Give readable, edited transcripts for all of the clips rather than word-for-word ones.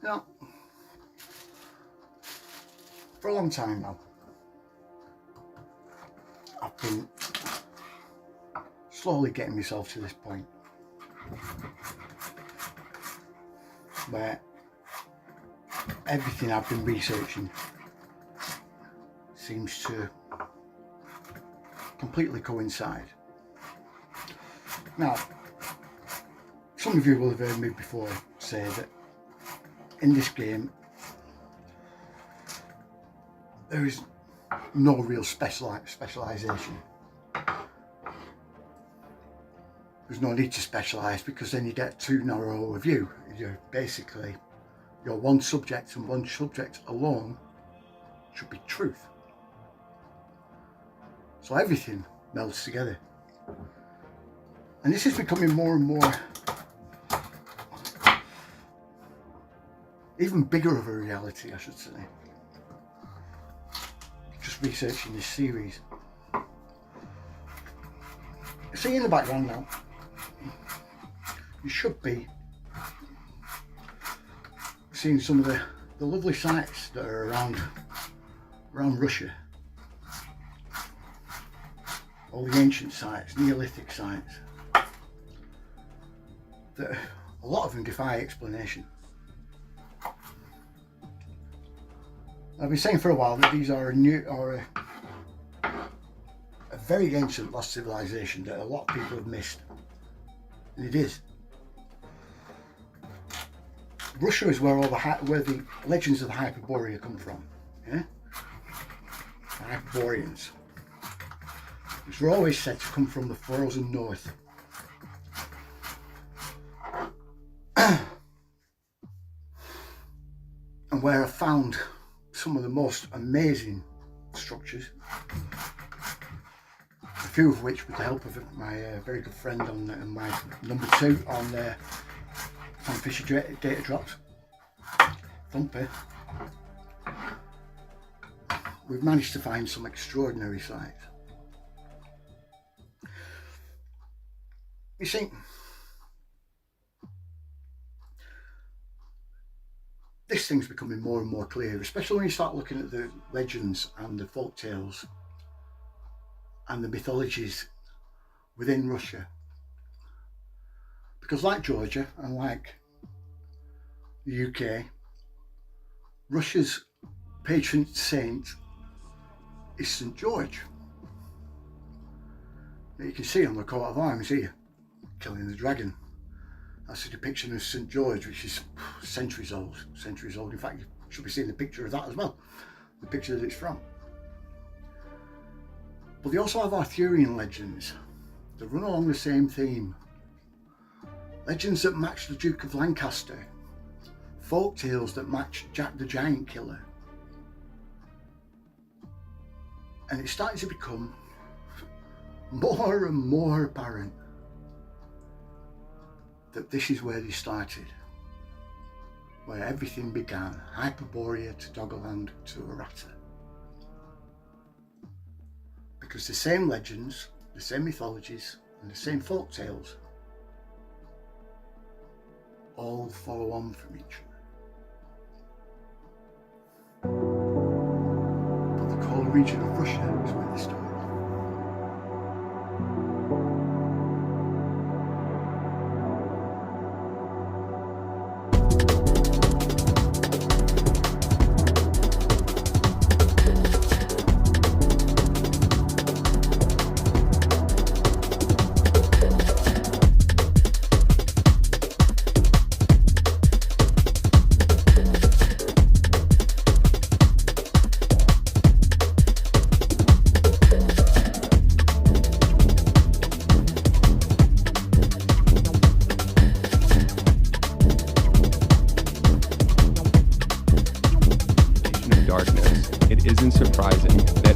Now, for a long time now, I've been slowly getting myself to this point where everything I've been researching seems to completely coincide. Now, some of you will have heard me before say that in this game there is no real specialisation. There's no need to specialise because then you get too narrow a view. You're one subject, and one subject alone should be truth. So everything melds together. And this is becoming more and more, even bigger of a reality, I should say. Just researching this series. See in the background now, you should be seeing some of the lovely sites that are around Russia. All the ancient sites, Neolithic sites, that a lot of them defy explanation. I've been saying for a while that these are a very ancient lost civilization that a lot of people have missed, and it is. Russia is where the legends of the Hypoboria come from. Yeah? The Hyperboreans, which were always said to come from the frozen north. And where I found some of the most amazing structures, a few of which with the help of my very good friend and my number 2 on Fanfisher Data Drops, Thumper, we've managed to find some extraordinary sites. You see, this thing's becoming more and more clear, especially when you start looking at the legends and the folk tales and the mythologies within Russia. Because like Georgia and like the UK, Russia's patron saint is St. George. Now you can see on the coat of arms here, killing the dragon. That's a depiction of St. George, which is centuries old. In fact, you should be seeing the picture of that as well, the picture that it's from. But they also have Arthurian legends that run along the same theme. Legends that match the Duke of Lancaster. Folk tales that match Jack the Giant Killer. And it's starting to become more and more apparent that this is where they started, where everything began, Hypoboria to Doggerland to Errata. Because the same legends, the same mythologies and the same folk tales all follow on from each other. But the whole region of Russia is where they started.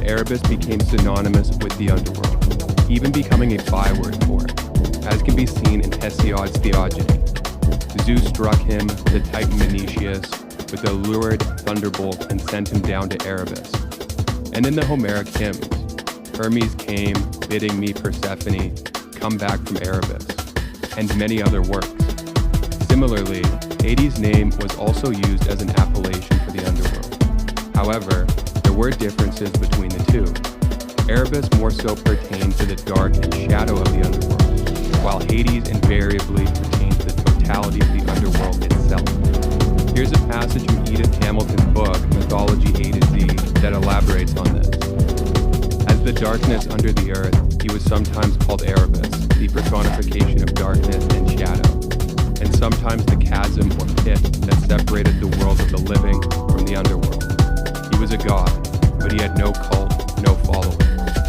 Erebus became synonymous with the underworld, even becoming a byword for it, as can be seen in Hesiod's Theogony. Zeus struck him, the Titan Menetius, with a lurid thunderbolt and sent him down to Erebus. And in the Homeric hymns, Hermes came, bidding me Persephone come back from Erebus, and many other works. Similarly, Hades' name was also used as an appellation for the underworld. However, there were differences between the two. Erebus more so pertained to the dark and shadow of the underworld, while Hades invariably pertained to the totality of the underworld itself. Here's a passage from Edith Hamilton's book, Mythology A to Z, that elaborates on this. As the darkness under the earth, he was sometimes called Erebus, the personification of darkness and shadow, and sometimes the chasm or pit that separated the world of the living from the underworld. He was a god, but he had no cult, no following.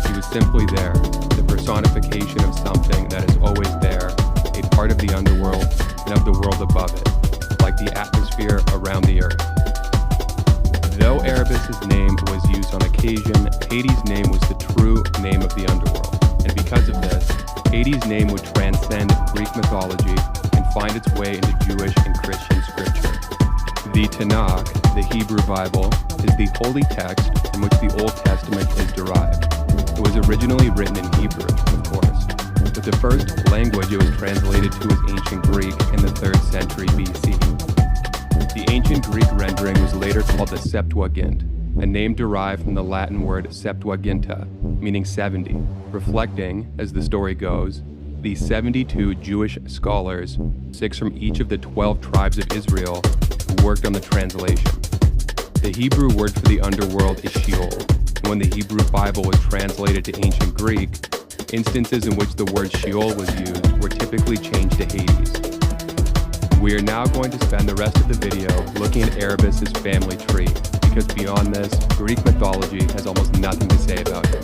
He was simply there, the personification of something that is always there, a part of the underworld and of the world above it, like the atmosphere around the earth. Though Erebus' name was used on occasion, Hades' name was the true name of the underworld, and because of this, Hades' name would transcend Greek mythology and find its way into Jewish and Christian scripture. The Tanakh, the Hebrew Bible, is the holy text from which the Old Testament is derived. It was originally written in Hebrew, of course, but the first language it was translated to was ancient Greek in the 3rd century BC. The ancient Greek rendering was later called the Septuagint, a name derived from the Latin word Septuaginta, meaning 70, reflecting, as the story goes, the 72 Jewish scholars, 6 from each of the 12 tribes of Israel, who worked on the translation. The Hebrew word for the underworld is Sheol, and when the Hebrew Bible was translated to ancient Greek, instances in which the word Sheol was used were typically changed to Hades. We are now going to spend the rest of the video looking at Erebus' family tree, because beyond this, Greek mythology has almost nothing to say about him.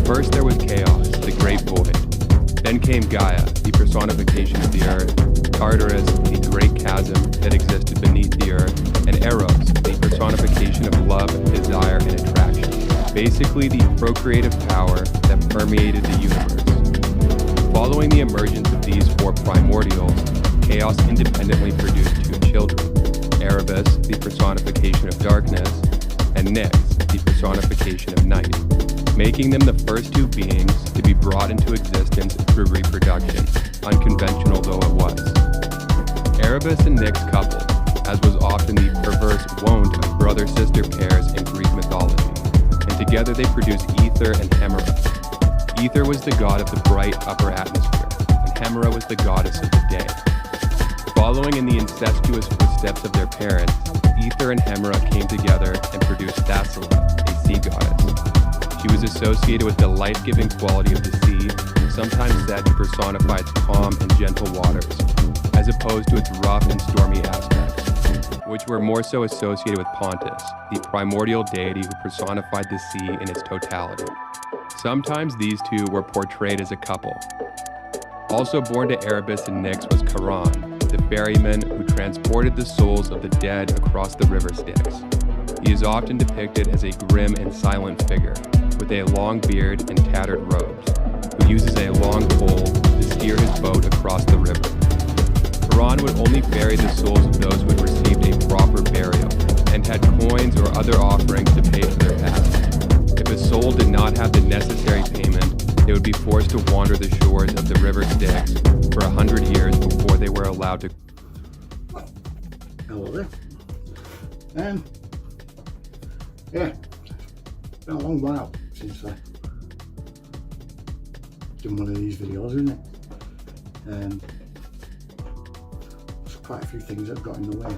First there was Chaos, the great void. Then came Gaia, the personification of the earth, Tartarus, the great chasm that existed beneath the earth, and Eros, the personification of love, desire, and attraction. Basically the procreative power that permeated the universe. Following the emergence of these 4 primordials, Chaos independently produced 2 children, Erebus, the personification of darkness, and Nyx, the personification of night, making them the first 2 beings to be brought into existence through reproduction, unconventional though it was. Erebus and Nyx coupled, as was often the perverse wont of brother-sister pairs in Greek mythology, and together they produced Ether and Hemera. Ether was the god of the bright upper atmosphere, and Hemera was the goddess of the day. Following in the incestuous footsteps of their parents, Ether and Hemera came together and produced Thasila, a sea goddess. She was associated with the life-giving quality of the sea, sometimes said to personify its calm and gentle waters, as opposed to its rough and stormy aspects, which were more so associated with Pontus, the primordial deity who personified the sea in its totality. Sometimes these 2 were portrayed as a couple. Also born to Erebus and Nyx was Charon, the ferryman who transported the souls of the dead across the river Styx. He is often depicted as a grim and silent figure, with a long beard and tattered robes, who uses a long pole to steer his boat across the river. Charon would only ferry the souls of those who had received a proper burial, and had coins or other offerings to pay for their passage. If a soul did not have the necessary payment, they would be forced to wander the shores of the river Styx for 100 years before they were allowed to. Hello there. Yeah, it's been a long while since I've done one of these videos, isn't it? There's quite a few things that got in the way.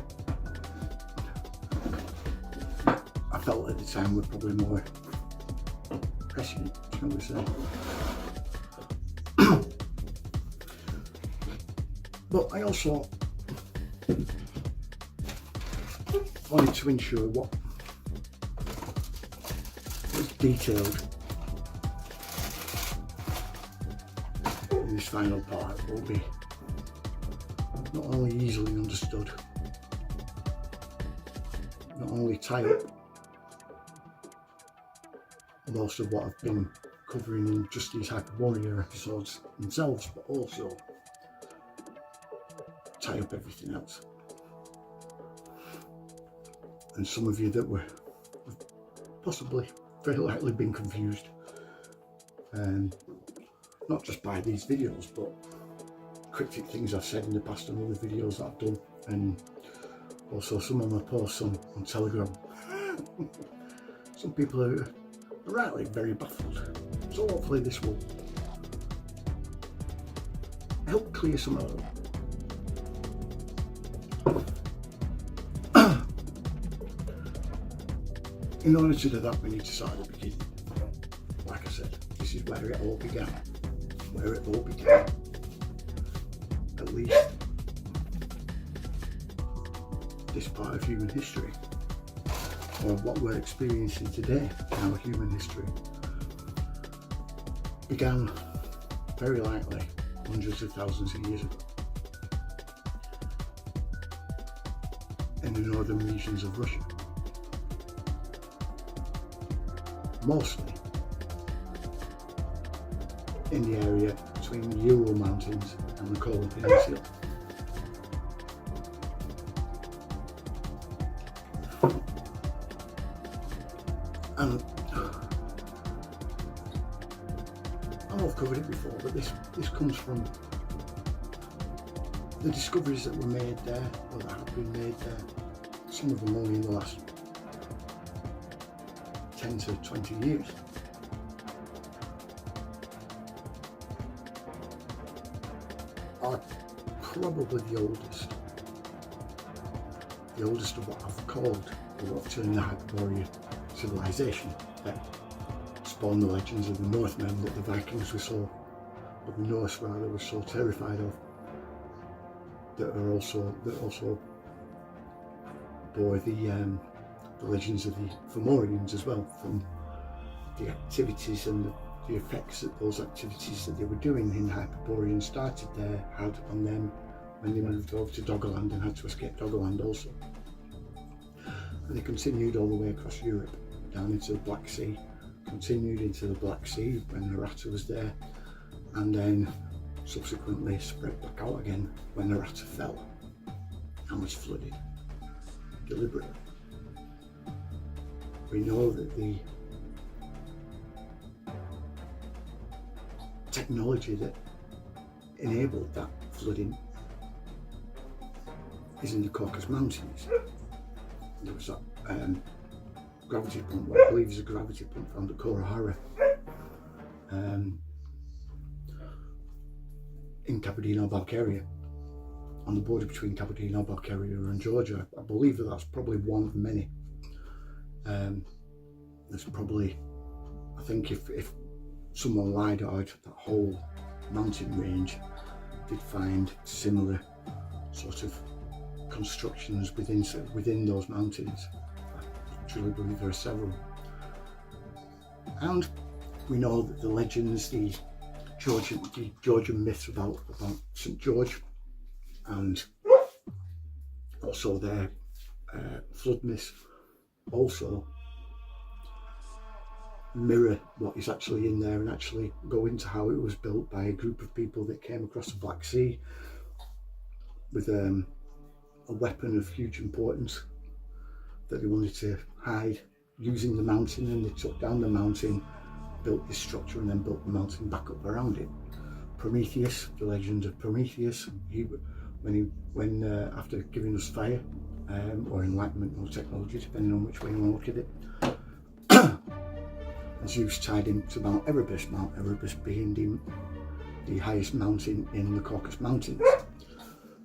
I felt at the time were probably more pressing, shall we say. But I also wanted to ensure what was detailed in this final part will be not only easily understood, not only tie up most of what I've been covering in just these Hypoboria episodes themselves, but also tie up everything else. And some of you that were possibly very likely been confused, not just by these videos, but cryptic things I've said in the past and other videos that I've done and also some of my posts on Telegram. Some people are rightly very baffled, so hopefully this will help clear some of them. In order to do that, we need to start at the beginning. Like I said, this is where it all began. At least this part of human history, or what we're experiencing today in our human history, began very likely hundreds of thousands of years ago in the northern regions of Russia. Mostly in the area between the Ural Mountains and the Kola Peninsula. And I know I've covered it before, but this comes from the discoveries that were made there, or that have been made there, some of them only in the last 10 to 20 years. Are probably the oldest of what I've called, or what I've termed the Hypoboria civilization, that spawned the legends of the Northmen that the Vikings were so, or the Norse rather, were so terrified of, that also bore the legends of the Fomorians as well, from the activities and the effects that those activities that they were doing in Hypoborean started there, had on them when they moved over to Doggerland and had to escape Doggerland also. And they continued all the way across Europe, down into the Black Sea, continued into the Black Sea when Narata was there, and then subsequently spread back out again when Narata fell and was flooded deliberately. We know that the technology that enabled that flooding is in the Caucasus Mountains. There was that gravity pump, what I believe is a gravity pump found at Korahara in Kabardino-Balkaria, on the border between Kabardino-Balkaria and Georgia. I believe that that's probably one of many. There's probably, I think if someone LiDAR'd that whole mountain range, they'd find similar sort of constructions within those mountains. I truly believe there are several. And we know that the legends, the Georgian myths about St. George, and also their flood myths, also mirror what is actually in there and actually go into how it was built by a group of people that came across the Black Sea with a weapon of huge importance that they wanted to hide using the mountain, and they took down the mountain, built this structure, and then built the mountain back up around it. Prometheus, the legend of Prometheus, when after giving us fire or enlightenment or technology, depending on which way you want to look at it, Zeus tied him to Mount Erebus being the highest mountain in the Caucasus Mountains.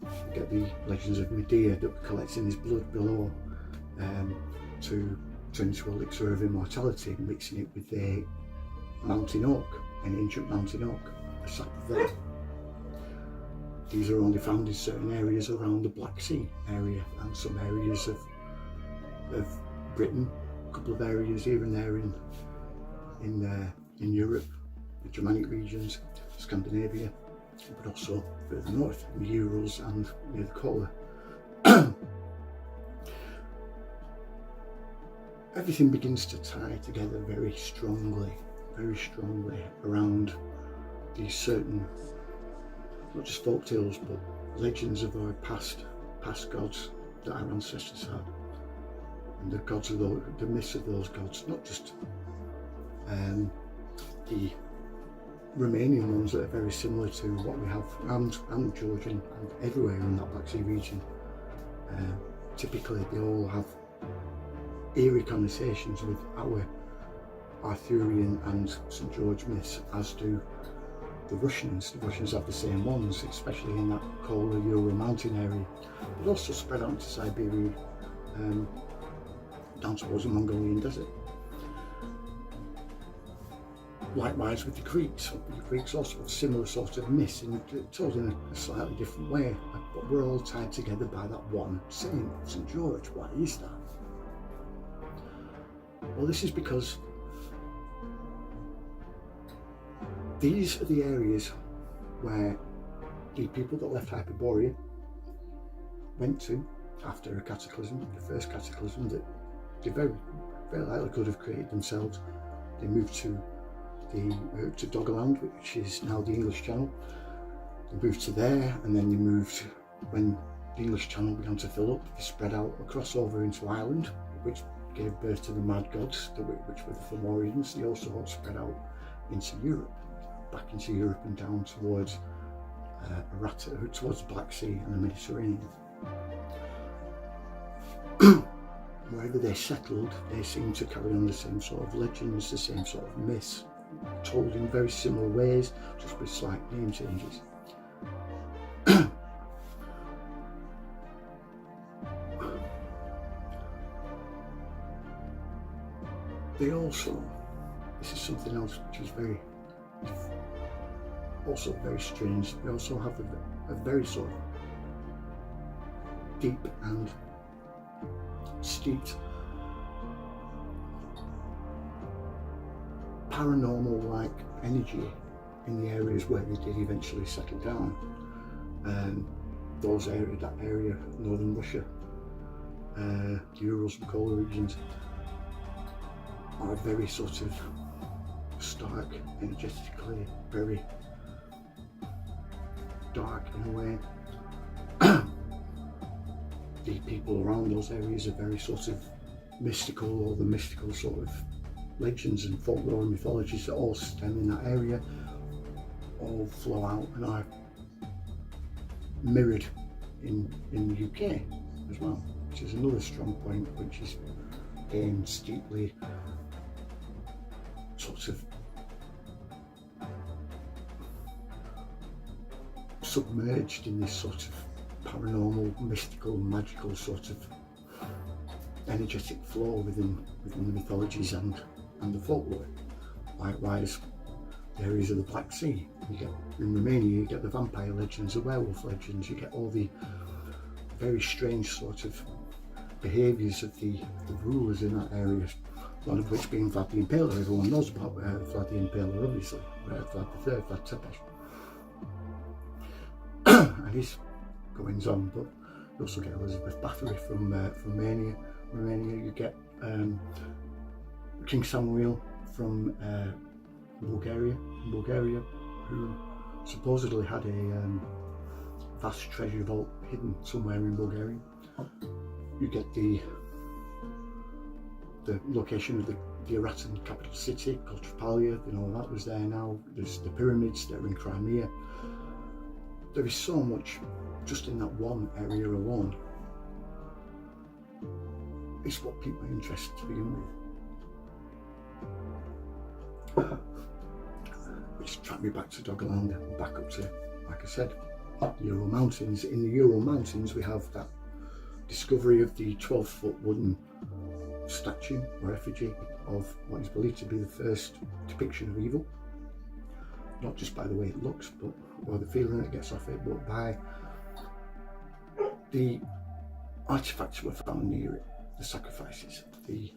You get the legends of Medea that were collecting his blood below to turn into elixir of immortality, mixing it with the mountain oak, an ancient mountain oak, the sap of that. These are only found in certain areas around the Black Sea area and some areas of Britain, a couple of areas here and there in Europe, the Germanic regions, Scandinavia, but also further north, in the Urals and near the Kola. Everything begins to tie together very strongly around these certain, not just folk tales, but legends of our past gods that our ancestors had, and the gods of the myths of those gods, not just the remaining ones that are very similar to what we have around Georgia and everywhere in that Black Sea region, typically they all have eerie connotations with our Arthurian and St. George myths, as do the Russians. The Russians have the same ones, especially in that colder Ural mountain area, but also spread out to Siberia, down towards the Mongolian desert. Likewise with the Greeks. The Greeks also have similar sort of myths, and told in a slightly different way, but we're all tied together by that one saint, St. George. Why is that? Well, this is because these are the areas where the people that left Hypoboria went to after a cataclysm, the first cataclysm that they very likely could have created themselves. They moved to Doggerland, which is now the English Channel. They moved to there, and then they moved, when the English Channel began to fill up, they spread out across over into Ireland, which gave birth to the Mad Gods, which were the Fomorians. They also spread out into Europe, back into Europe and down towards towards the Black Sea and the Mediterranean. Wherever they settled, they seemed to carry on the same sort of legends, the same sort of myths, told in very similar ways, just with slight name changes. They also, this is something else which is also very strange, they also have a very sort of deep and steeped paranormal-like energy in the areas where they did eventually settle down. That area, northern Russia, the Urals and Kola regions, are very sort of stark, energetically, very dark in a way. The people around those areas are very sort of mystical, or the mystical sort of legends and folklore and mythologies that all stem in that area all flow out and are mirrored in the UK as well, which is another strong point, which is again steeply sort of submerged in this sort of paranormal, mystical, magical sort of energetic flow within the mythologies and the folklore. Likewise, the areas of the Black Sea. You get in Romania, you get the vampire legends, the werewolf legends. You get all the very strange sort of behaviours of the rulers in that area. One of which being Vlad the Impaler. Everyone knows about Vlad the Impaler, obviously. Vlad III, Vlad Tepes, and his goings on. But you also get Elizabeth Bathory from Romania. You get King Samuel from Bulgaria, who supposedly had a vast treasure vault hidden somewhere in Bulgaria. You get the location of the Erettan capital city called Tripalia. You know, that was there now. There's the pyramids that are in Crimea. There is so much just in that one area alone. It's what people are interested to begin with. Which tracked me back to Doggerland and back up to, like I said, the Ural Mountains. In the Ural Mountains we have that discovery of the 12-foot wooden statue or effigy of what is believed to be the first depiction of evil. Not just by the way it looks, but or the feeling it gets off it, but by the artifacts that were found near it, the sacrifices, the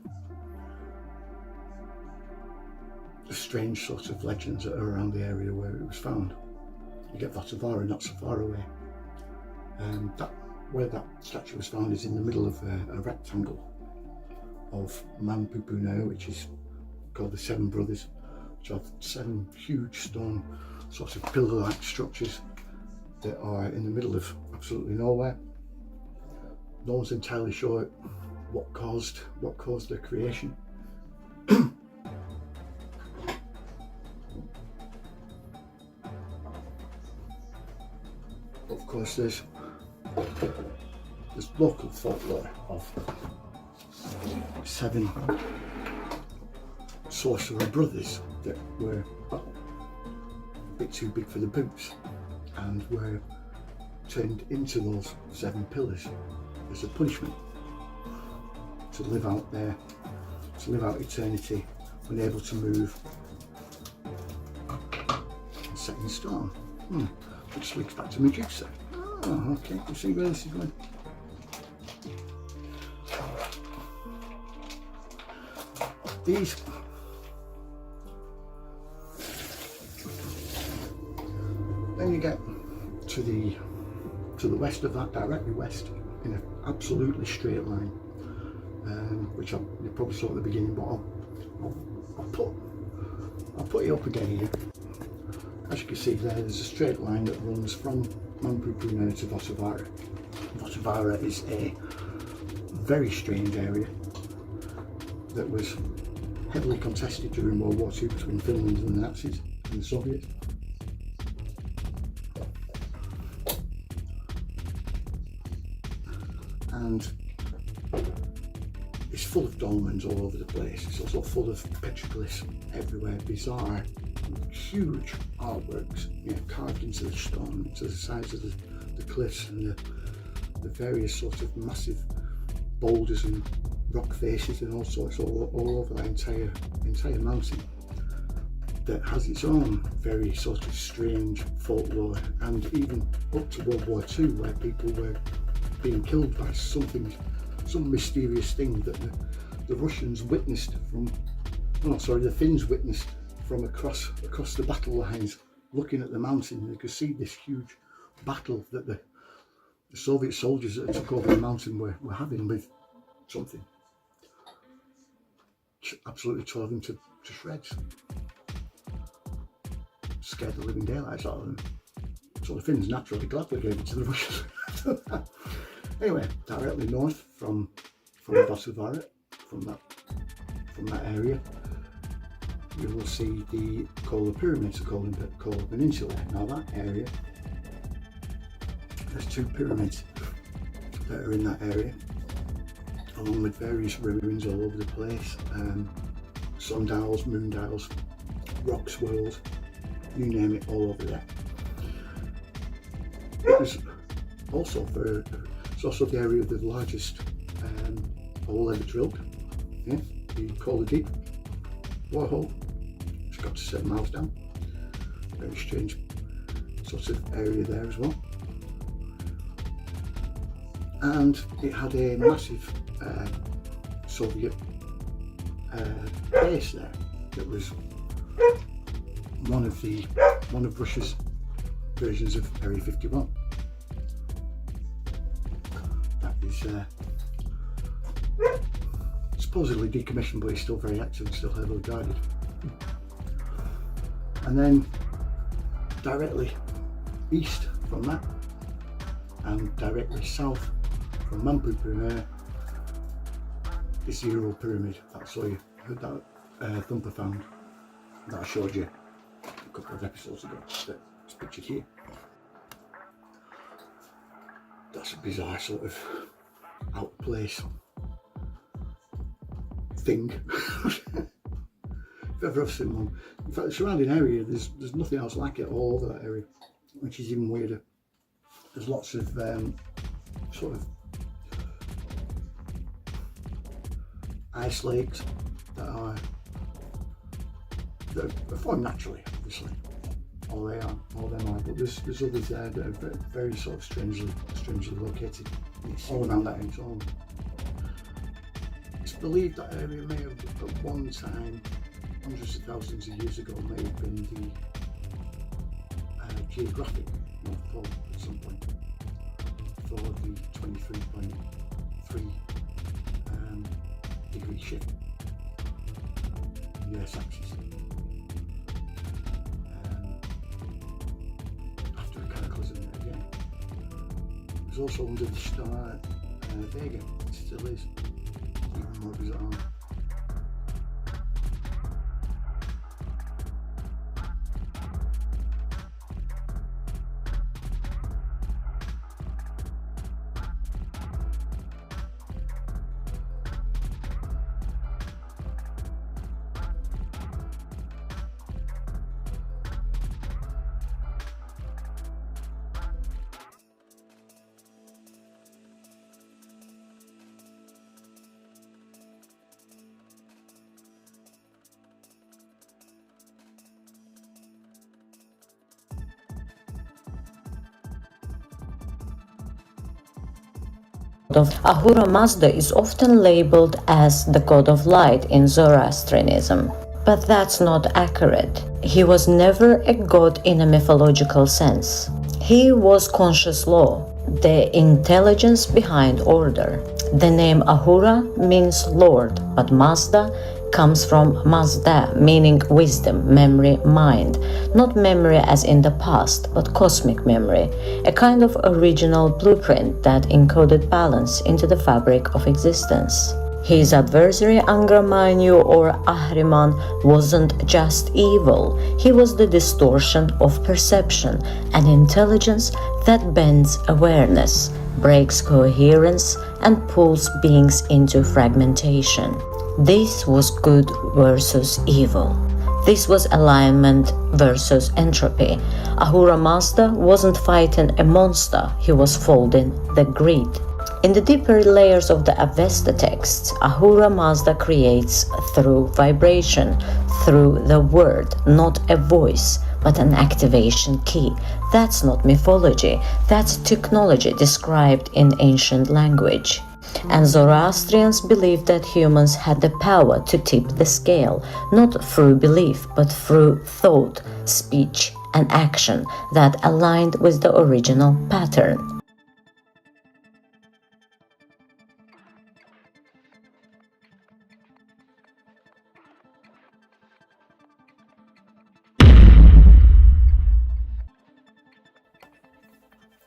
strange sort of legends that are around the area where it was found. You get Vatavara not so far away. Where that statue was found is in the middle of a rectangle of Manpupuna, which is called the Seven Brothers, which are 7 huge stone sort of pillar-like structures that are in the middle of absolutely nowhere. No one's entirely sure what caused their creation. Of course, there's local folklore of 7 sorcerer brothers that were a bit too big for the boots and were turned into those 7 pillars as a punishment to live out eternity, unable to move, and set in stone. Which links back to Medusa. Oh, okay, you see where this is going. These then you get to the west of that, directly west, in an absolutely straight line, which you probably saw at the beginning, but I'll put it up again here. As you can see there's a straight line that runs from Mampu-Brunner to Vosavara. Vosavara is a very strange area that was heavily contested during World War II between Finland and the Nazis and the Soviets. And it's full of dolmens all over the place. It's also full of petroglyphs everywhere, bizarre, huge artworks, carved into the stone, into the sides of the cliffs, and the various sorts of massive boulders and rock faces and all sorts all over that entire mountain, that has its own very sort of strange folklore, and even up to World War II, where people were being killed by some mysterious thing that the Russians witnessed the Finns witnessed from across the battle lines, looking at the mountain. They could see this huge battle that the Soviet soldiers that took over the mountain were having with something. Absolutely tore them to shreds. Scared the living daylights out of them. So the Finns naturally gladly gave it to the Russians. Anyway, directly north from Vosavara, from that area, you will see the Kola Pyramids, the Kola Peninsula. Now that area, there's 2 pyramids that are in that area, along with various ruins all over the place, sundials, moondials, rock swirls, you name it, all over there. It was also it's also the area of the largest hole ever drilled, the Kola Deep borehole. It's got to 7 miles down. Very strange sort of area there as well. And it had a massive Soviet base there that was one of Russia's versions of Area 51. That is supposedly decommissioned, but it's still very active and still heavily guarded. And then directly east from that, and directly south from Mampu-Brunner, is the Ural pyramid. That's all you heard that Thumper found that I showed you a couple of episodes ago. It's pictured here. That's a bizarre sort of out of place thing. If ever I've seen one. In fact, the surrounding area, there's nothing else like it all over that area, which is even weirder. There's lots of sort of ice lakes that are formed naturally, obviously. All them are, but there's others there that are very sort of strangely located. It's all around that area. It's believed that area may have, at one time, hundreds of thousands of years ago, may have been the geographic North Pole at some point for the 23.3 degree shift in the Earth's axis. After a cataclysm again. It was also under the star Vega. It still is. More bizarre. Ahura Mazda is often labeled as the god of light in Zoroastrianism, but that's not accurate. He was never a god in a mythological sense. He was conscious law, the intelligence behind order. The name Ahura means Lord, but Mazda comes from Mazda, meaning wisdom, memory, mind. Not memory as in the past, but cosmic memory, a kind of original blueprint that encoded balance into the fabric of existence. His adversary Angramanyu or Ahriman wasn't just evil, he was the distortion of perception, an intelligence that bends awareness, breaks coherence, and pulls beings into fragmentation. This was good versus evil. This was alignment versus entropy. Ahura Mazda wasn't fighting a monster, he was folding the grid. In the deeper layers of the Avesta texts, Ahura Mazda creates through vibration, through the word, not a voice, but an activation key. That's not mythology, that's technology described in ancient language. And Zoroastrians believed that humans had the power to tip the scale, not through belief, but through thought, speech, and action that aligned with the original pattern.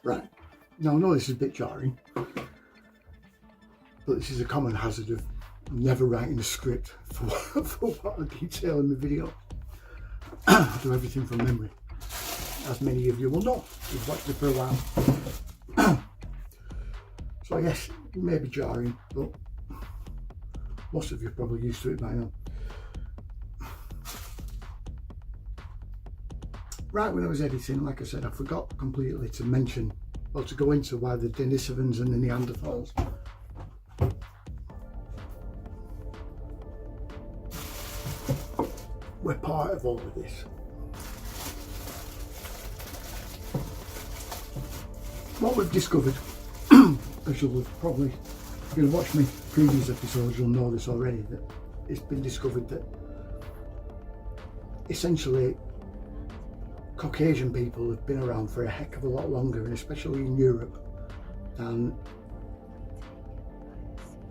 Right, now I know this is a bit jarring, but this is a common hazard of never writing a script for what I detail in the video. I do everything from memory, as many of you will know, you've watched it for a while. So yes, it may be jarring, but most of you are probably used to it by now. Right when I was editing, like I said, I forgot completely to mention, or to go into why the Denisovans and the Neanderthals were part of all of this. What we've discovered, as you'll have probably, if you've watched my previous episodes, you'll know this already, that it's been discovered that essentially Caucasian people have been around for a heck of a lot longer, and especially in Europe, than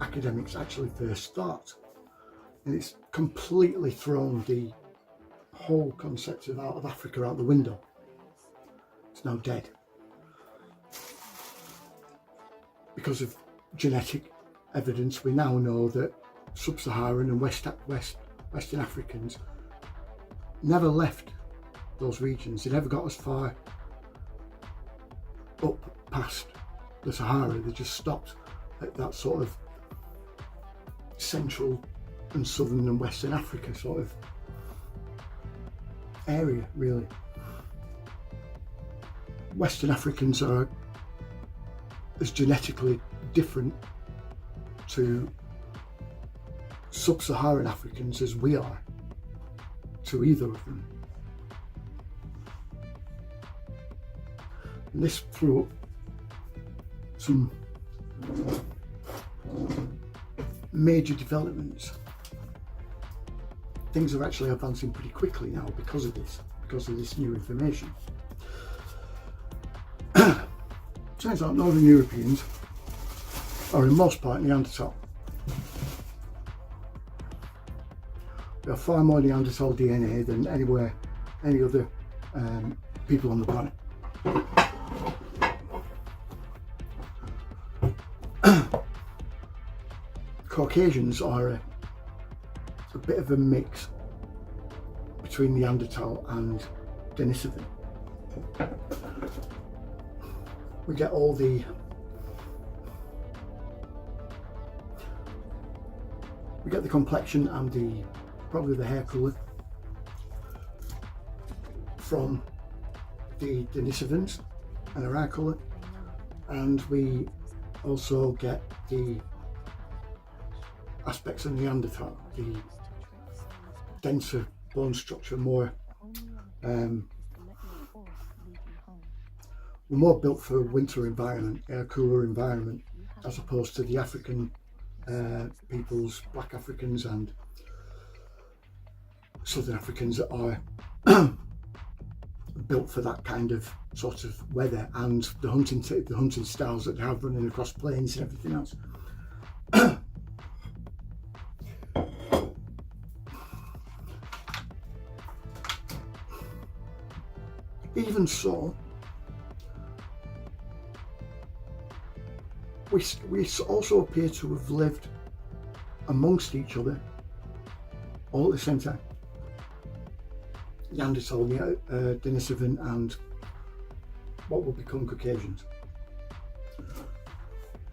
academics actually first thought. And it's completely thrown the whole concept of out of Africa out the window. It's now dead. Because of genetic evidence, we now know that sub-Saharan and Western Africans never left those regions. They never got as far up past the Sahara. They just stopped at that sort of central and southern and western Africa sort of area, really. Western Africans are as genetically different to sub-Saharan Africans as we are to either of them. And this threw up some major developments. Things are actually advancing pretty quickly now because of this new information. Turns out Northern Europeans are in most part Neanderthal. We have far more Neanderthal DNA than any other people on the planet. Caucasians are a bit of a mix between Neanderthal and Denisovan. We get all the complexion and probably the hair colour from the Denisovans and our eye colour, and we also get the aspects of Neanderthal, the denser bone structure, we're more built for a winter environment, a cooler environment, as opposed to the African peoples, black Africans and southern Africans that are built for that kind of sort of weather, and the hunting styles that they have running across plains and everything else. Even so, we also appear to have lived amongst each other all at the same time. Neanderthal, Denisovan, and what would become Caucasians.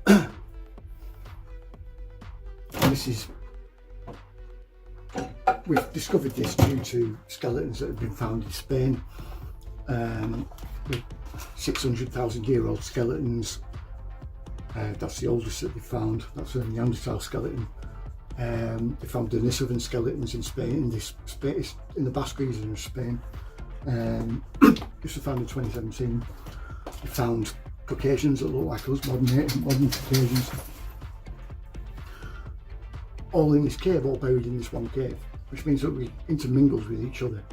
And this is, we've discovered this due to skeletons that have been found in Spain, with 600,000-year-old skeletons. That's the oldest that they found. That's a Neanderthal skeleton. They found Denisovan skeletons in Spain, in this space, in the Basque region of Spain. This was found in 2017. They found Caucasians that look like us, modern Caucasians, all in this cave, all buried in this one cave, which means that we intermingled with each other.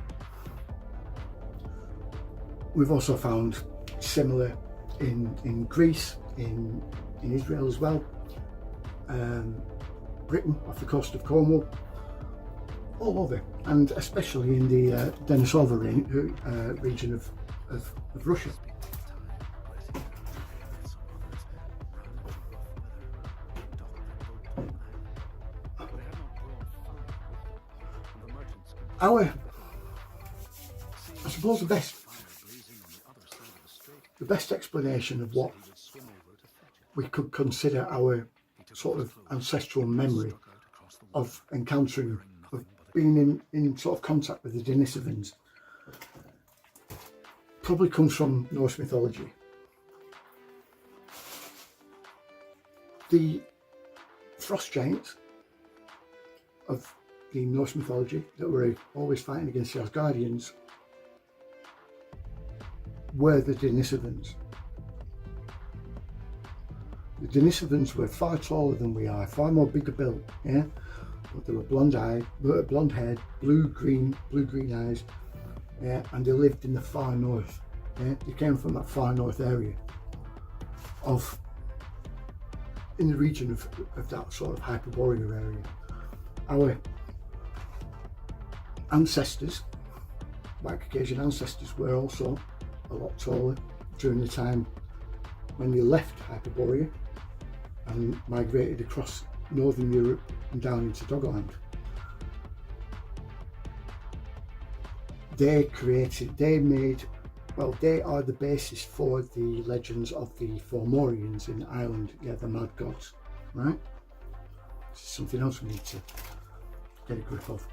We've also found similar in Greece, in Israel as well, Britain, off the coast of Cornwall, all over, and especially in the Denisova region of Russia. I suppose the best explanation of what we could consider our sort of ancestral memory of encountering, of being in sort of contact with the Denisovans, probably comes from Norse mythology. The frost giants of the Norse mythology that were always fighting against the Asgardians were the Denisovans. The Denisovans were far taller than we are, far more bigger built, yeah? But they were blonde-haired, blue-green eyes, yeah? And they lived in the far north, yeah? They came from that far north area in the region of that sort of Hypoboria area. Our ancestors, white Caucasian ancestors, were also a lot taller during the time when they left Hypoboria and migrated across northern Europe and down into Doggerland. They are the basis for the legends of the Fomorians in Ireland, yeah, the mad gods, right? This is something else we need to get a grip of.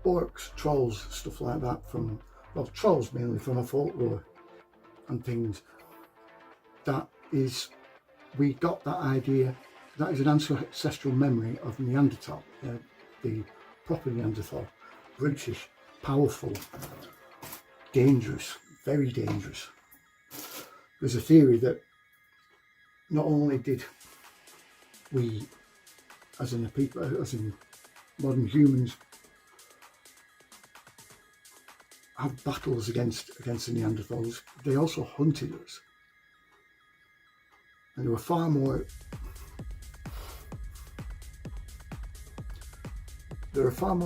Orcs, trolls, stuff like that trolls mainly from a folklore and things. We got that idea, that is an ancestral memory of Neanderthal, the proper Neanderthal, brutish, powerful, dangerous, very dangerous. There's a theory that not only did we, as in modern humans, have battles against the Neanderthals, they also hunted us. And they were far more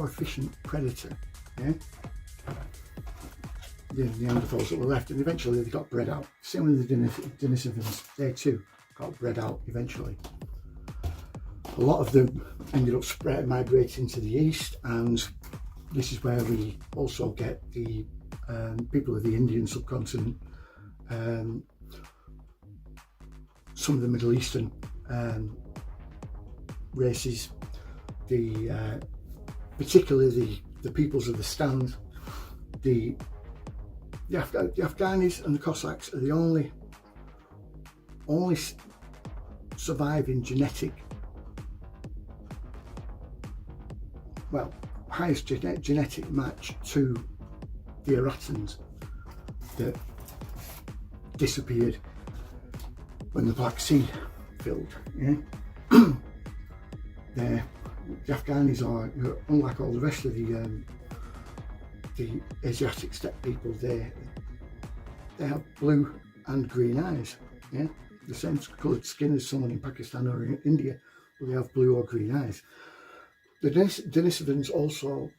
efficient predator, yeah? The Neanderthals that were left, and eventually they got bred out. Same with the Denisovans, they too got bred out eventually. A lot of them ended up migrating to the east, and this is where we also get the people of the Indian subcontinent, some of the Middle Eastern races, particularly the peoples of the Stand, the Afghanis and the Cossacks are the only surviving highest genetic match to the Eratans that disappeared when the Black Sea filled. Yeah? The Afghanis are, unlike all the rest of the Asiatic steppe people, they have blue and green eyes. Yeah, the same coloured skin as someone in Pakistan or in India, but they have blue or green eyes. The Denisovans also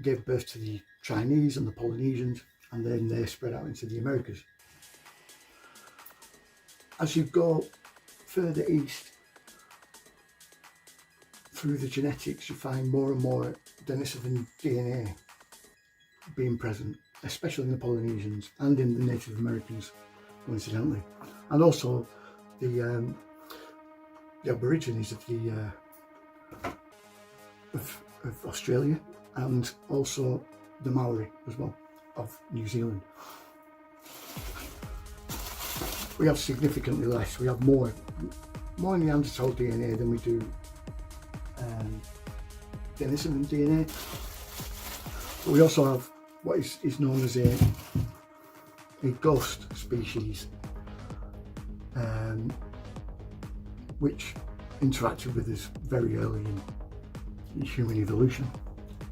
gave birth to the Chinese and the Polynesians, and then they spread out into the Americas. As you go further east through the genetics, you find more and more Denisovan DNA being present, especially in the Polynesians and in the Native Americans, coincidentally, and also the Aborigines of of Australia, and also the Maori as well of New Zealand. We have significantly less. We have more Neanderthal DNA than we do Denisovan DNA. But we also have what is known as a ghost species, which interacted with us very early in human evolution,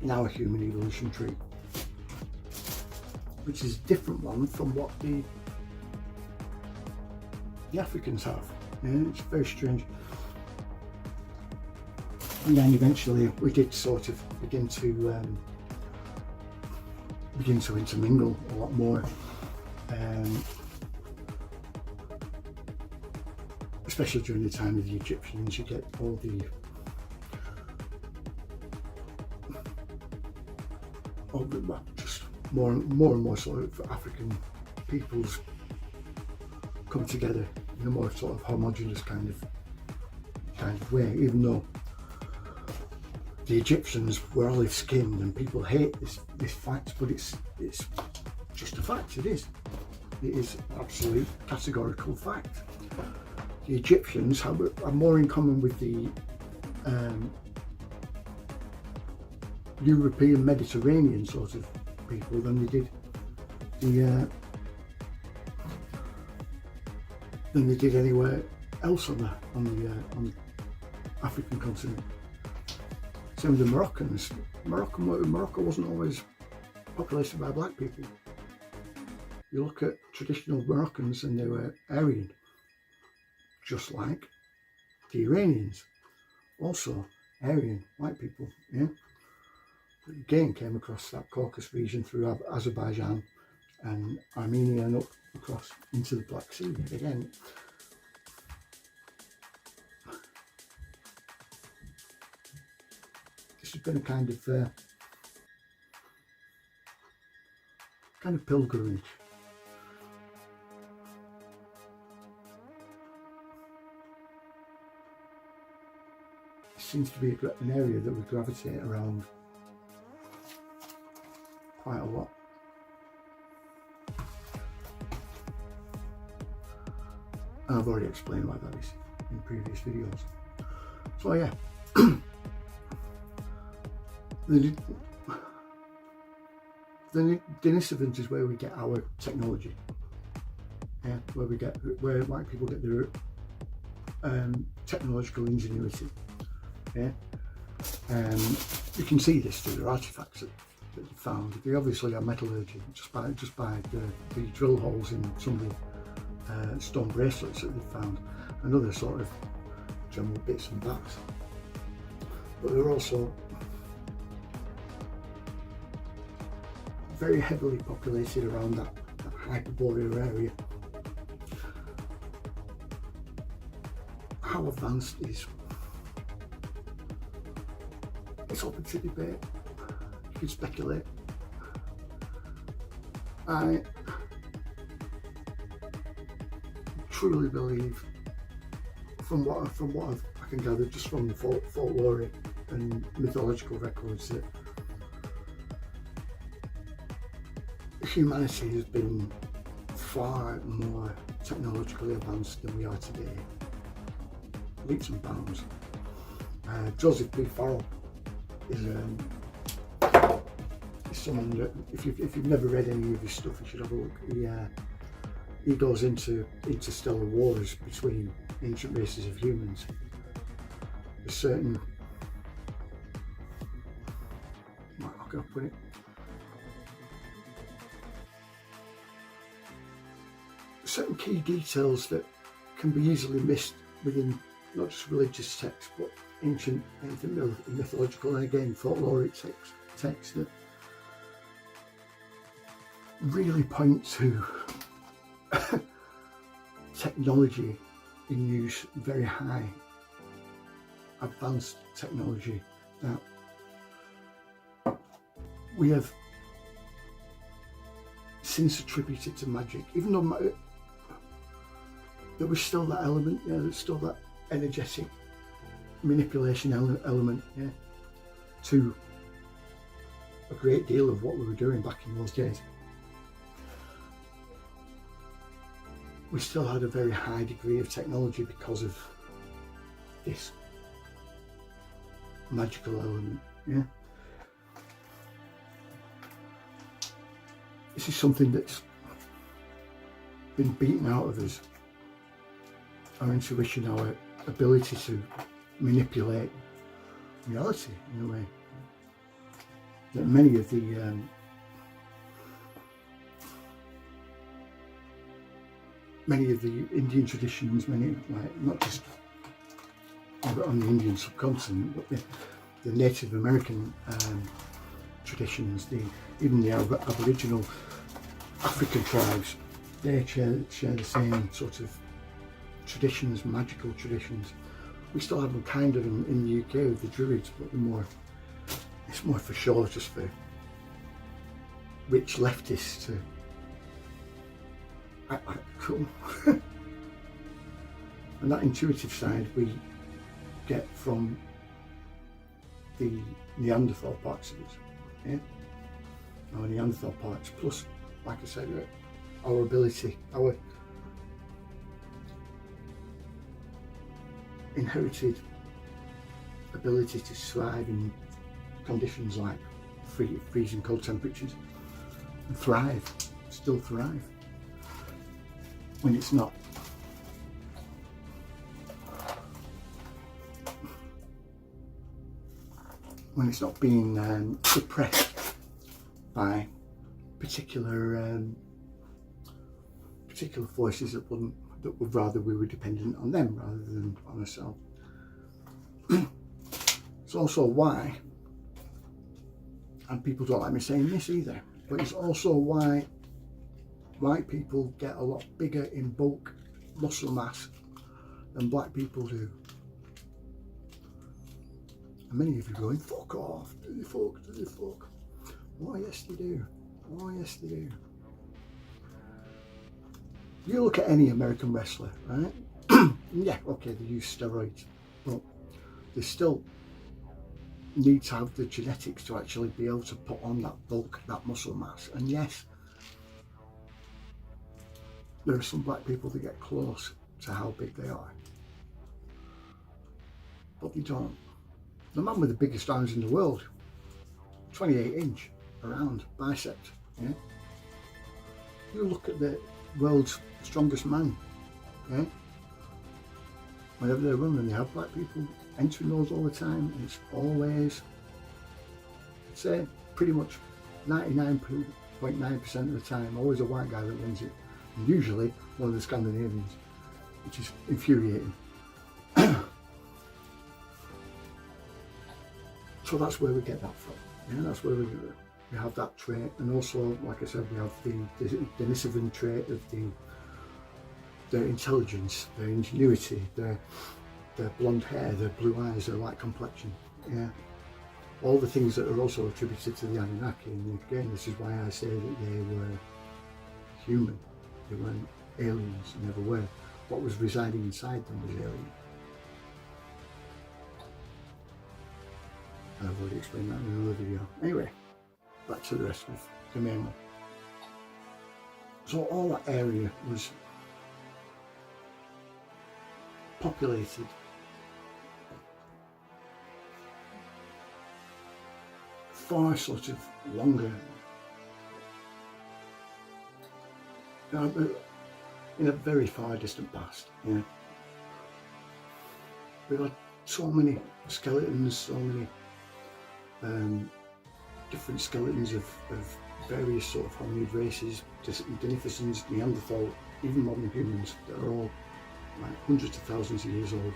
in our human evolution tree, which is a different one from what the Africans have. Yeah, it's very strange. And then eventually we did sort of begin to intermingle a lot more, especially during the time of the Egyptians. You get all just more and more sort of African peoples come together in a more sort of homogeneous kind of way, even though the Egyptians were olive skinned, and people hate this fact, but it's just a fact. It is absolute categorical fact. The Egyptians have more in common with the European Mediterranean sort of people than they did anywhere else on the African continent. Same with the Moroccans. Morocco wasn't always populated by black people. You look at traditional Moroccans and they were Aryan, just like the Iranians, also Aryan, white people. Yeah. But again, came across that Caucasus region through Azerbaijan and Armenia and up across into the Black Sea. Again, this has been a kind of pilgrimage. It seems to be an area that we gravitate around quite a lot. And I've already explained why that is in previous videos. So yeah, the Denisovans is where we get our technology. Yeah, where white people get their technological ingenuity. Yeah, you can see this through their artifacts that they found. They obviously are metallurgy just by the drill holes in some of the stone bracelets that they found, and other sort of general bits and bats. But they're also very heavily populated around that Hypoboria area. How advanced it's open to debate. You can speculate. I truly believe, from what I can gather just from the folklore and mythological records, that humanity has been far more technologically advanced than we are today, leaps and bounds. Joseph P. Farrell is is someone that, if you've never read any of his stuff, you should have a look. He goes into interstellar wars between ancient races of humans. A certain, how can I put it? Certain key details that can be easily missed within not just religious texts, but ancient, anything mythological, and again folkloric texts that really point to technology in use, very high, advanced technology that we have since attributed to magic, even though there was still that element, there's still that energetic manipulation element, to a great deal of what we were doing back in those days. We still had a very high degree of technology because of this magical element, This is something that's been beaten out of us. Our intuition, our ability to manipulate reality in a way. That many of the Indian traditions, not just on the Indian subcontinent, but the Native American traditions, even the Aboriginal African tribes, they share the same sort of traditions, magical traditions. We still have them kind of in the UK with the Druids, but it's more for sure just for rich leftists to act like cool. And that intuitive side we get from the Neanderthal parts of us, our Neanderthal parts, plus, like I said, our ability, our inherited ability to survive in conditions like freezing cold temperatures and still thrive when it's not being suppressed by particular forces that would rather we were dependent on them rather than on ourselves. It's also why, and people don't like me saying this either, but it's also why white people get a lot bigger in bulk muscle mass than black people do. And many of you are going, fuck off, do the fuck. Oh yes they do, You look at any American wrestler, right? Yeah, okay, they use steroids, but they still need to have the genetics to actually be able to put on that bulk, that muscle mass. And yes, there are some black people that get close to how big they are, but they don't. The man with the biggest arms in the world, 28-inch around biceps, You look at the world's strongest man, whenever they run, and they have black people entering those all the time, it's always, I'd say pretty much 99.9% of the time, always a white guy that wins it, and usually one of the Scandinavians, which is infuriating. So that's where we get that from. That's where we have that trait, and also, like I said, we have the Denisovan trait of their intelligence, their ingenuity, their blonde hair, their blue eyes, their light complexion. All the things that are also attributed to the Anunnaki. And again, this is why I say that they were human. They weren't aliens, they never were. What was residing inside them was alien. I've already explained that in another video. Anyway, back to the rest of the main one. So all that area was populated far sort of longer, in a very far distant past. Yeah, we've had so many skeletons, so many different skeletons of various sort of hominid races, Denisovans, Neanderthal, even modern humans, that are all like hundreds of thousands of years old,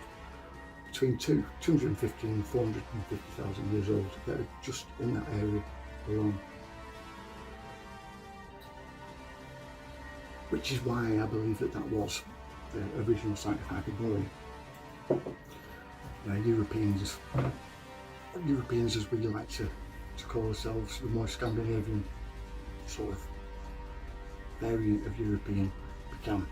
between 250 and 450,000 years old, that are just in that area alone. Which is why I believe that that was the original site of Hypoboria. Europeans, as we like to call ourselves, the more Scandinavian sort of variant of European began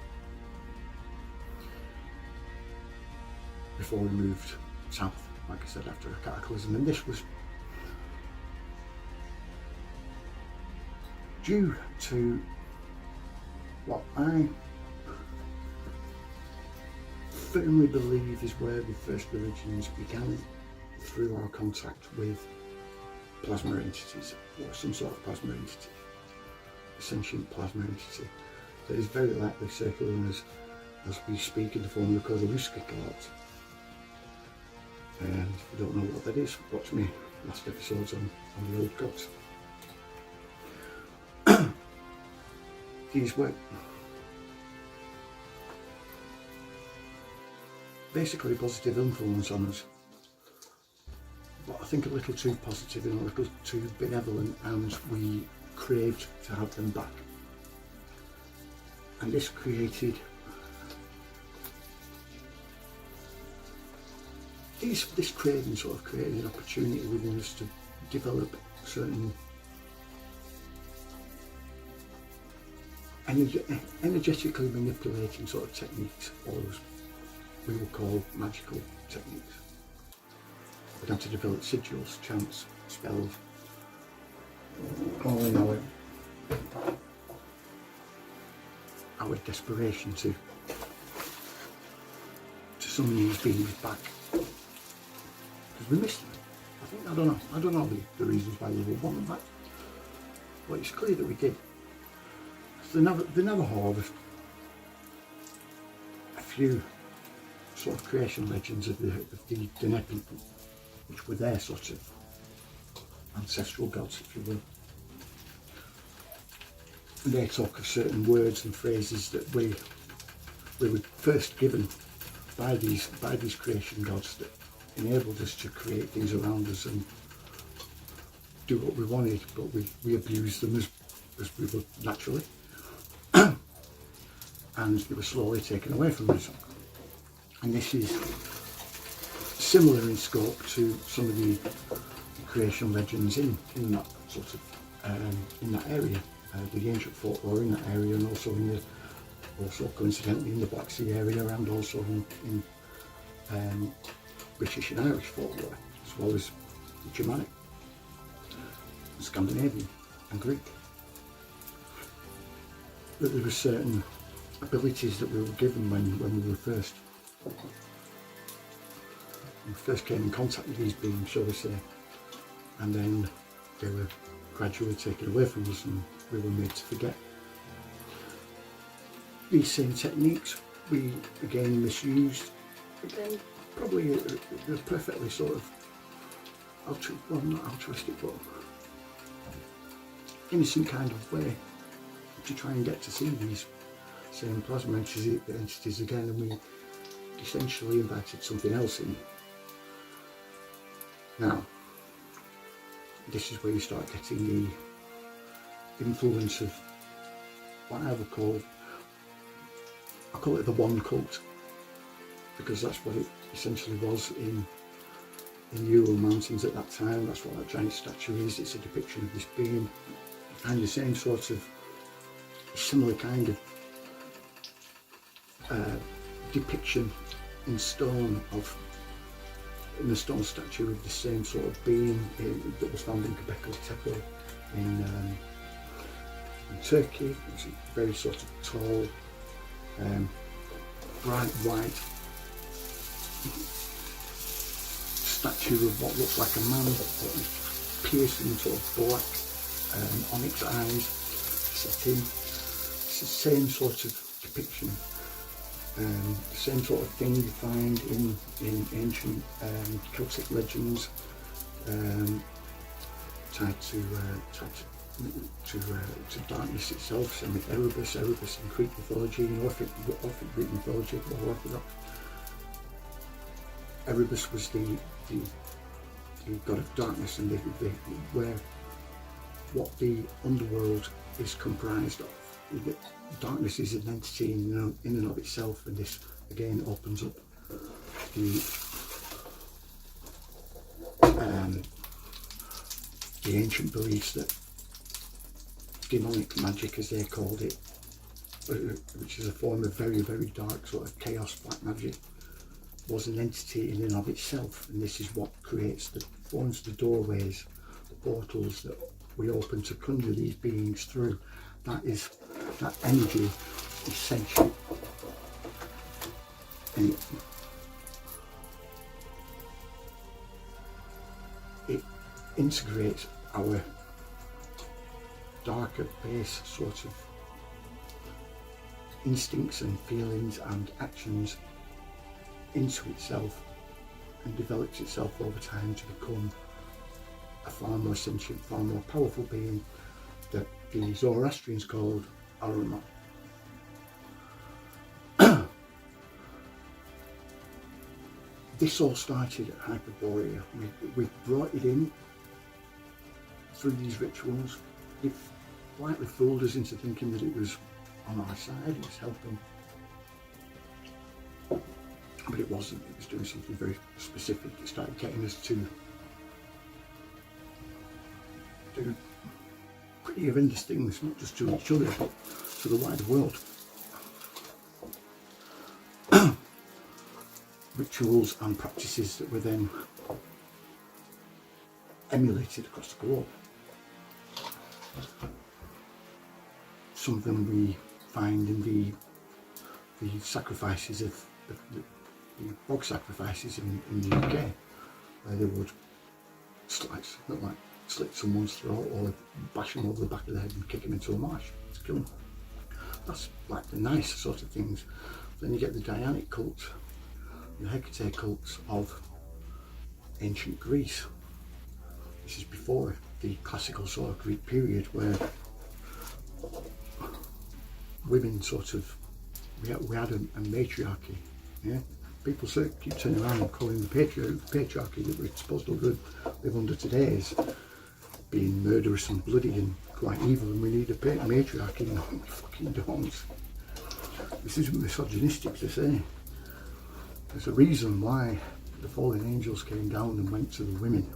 before we moved south, like I said, after a cataclysm. And this was due to what I firmly believe is where the first religions began, through our contact with plasma entities, or some sort of plasma entity, a sentient plasma entity that is very likely circling us as we speak in the form of the Kodaluska cloud. And if you don't know what that is, watch me last episodes on the old gods. These were basically a positive influence on us, but I think a little too positive and a little too benevolent, and we craved to have them back. And this created this craving sort of created an opportunity within us to develop certain energetically manipulating sort of techniques, or as we will call magical techniques. We began to develop sigils, chants, spells, all in our desperation to summon these beings back, because we missed them. I don't know the reasons why we would want them back, but it's clear that we did. The Navajo have a few sort of creation legends of the Dene people, which were their sort of ancestral gods, if you will. And they talk of certain words and phrases that we were first given by these creation gods that enabled us to create things around us and do what we wanted, but we abused them as we would naturally. And they were slowly taken away from us. And this is similar in scope to some of the creation legends in that sort of in that area, the ancient folklore in that area, and also coincidentally in the Black Sea area, and also in British and Irish folklore, as well as the Germanic, Scandinavian and Greek. That there were certain abilities that we were given when we first came in contact with these beings, shall we say, and then they were gradually taken away from us and we were made to forget. These same techniques we again misused, again probably a perfectly sort of not altruistic, but innocent kind of way to try and get to see these same plasma entities again, and we essentially invited something else in. Now, this is where you start getting the influence of what I call it the one cult, because that's what it essentially was in the Ural Mountains at that time. That's what that giant statue is. It's a depiction of this being, and the same sort of similar kind of depiction in stone in the stone statue of the same sort of being that was found in Göbekli Tepe in Turkey. It's a very sort of tall, bright white statue of what looks like a man, piercing sort of black onyx eyes set in. It's the same sort of depiction, the same sort of thing you find in ancient Celtic legends, tied to darkness itself. Same with Erebus in Greek mythology, Orphic Greek mythology, or Orthodox. Erebus was the god of darkness, and where what the underworld is comprised of. Darkness is an entity in and of itself, and this again opens up the ancient beliefs that demonic magic, as they called it, which is a form of very, very dark sort of chaos black magic, was an entity in and of itself, and this is what forms the doorways, the portals that we open to conjure these beings through. That energy is sentient, and it integrates our darker base sort of instincts and feelings and actions into itself, and develops itself over time to become a far more sentient, far more powerful being that the Zoroastrians called Ahriman. This all started at Hypoboria. We brought it in through these rituals. It slightly fooled us into thinking that it was on our side, it was helping. But it wasn't, it was doing something very specific. It started getting us to do pretty horrendous things, not just to each other, but to the wider world. Rituals and practices that were then emulated across the globe. Some of them we find in the sacrifices of the bog sacrifices in the UK, where they would slit someone's throat or bash them over the back of the head and kick them into a marsh to kill them. That's like the nice sort of things. Then you get the Dianic cults, the Hecate cults of ancient Greece. This is before the classical sort of Greek period, where women sort of, we had a matriarchy. Yeah, people keep turning around and calling the patriarchy that we're supposed to live under today as being murderous and bloody and quite evil, and we need a matriarchy. No, we fucking don't. This isn't misogynistic to say. There's a reason why the fallen angels came down and went to the women,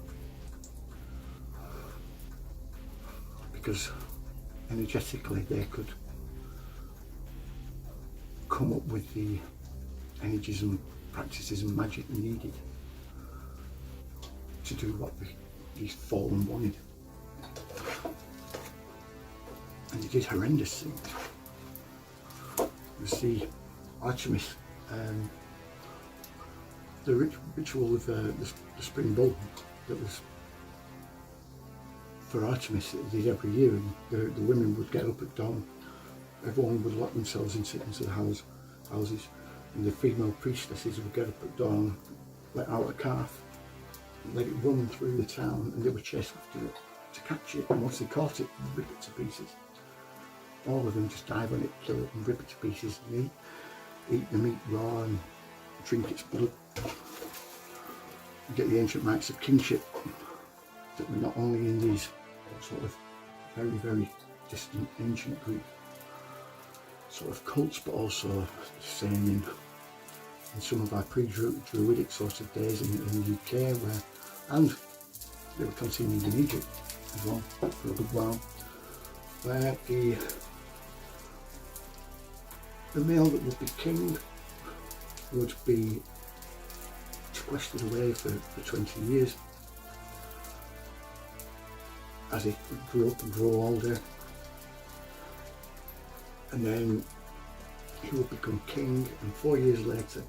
because energetically they could come up with the energies and practices and magic needed to do what these fallen wanted. And they did horrendous things. You see Artemis, the ritual of the spring bull that was for Artemis that they did every year, and the women would get up at dawn. Everyone would lock themselves into the houses, and the female priestesses would get up at dawn, let out a calf, let it run through the town, and they would chase after it to catch it, and once they caught it, rip it to pieces. All of them just dive on it, kill it, and rip it to pieces, and eat the meat raw and drink its blood. You get the ancient rights of kingship that were not only in these sort of very, very distant ancient Greek sort of cults, but also the same in some of our pre-Druidic sort of days in the UK, and they were continuing in Egypt as well for a good while, where the male that would be king would be sequestered away for 20 years as he grew up and grew older, and then he would become king, and 4 years later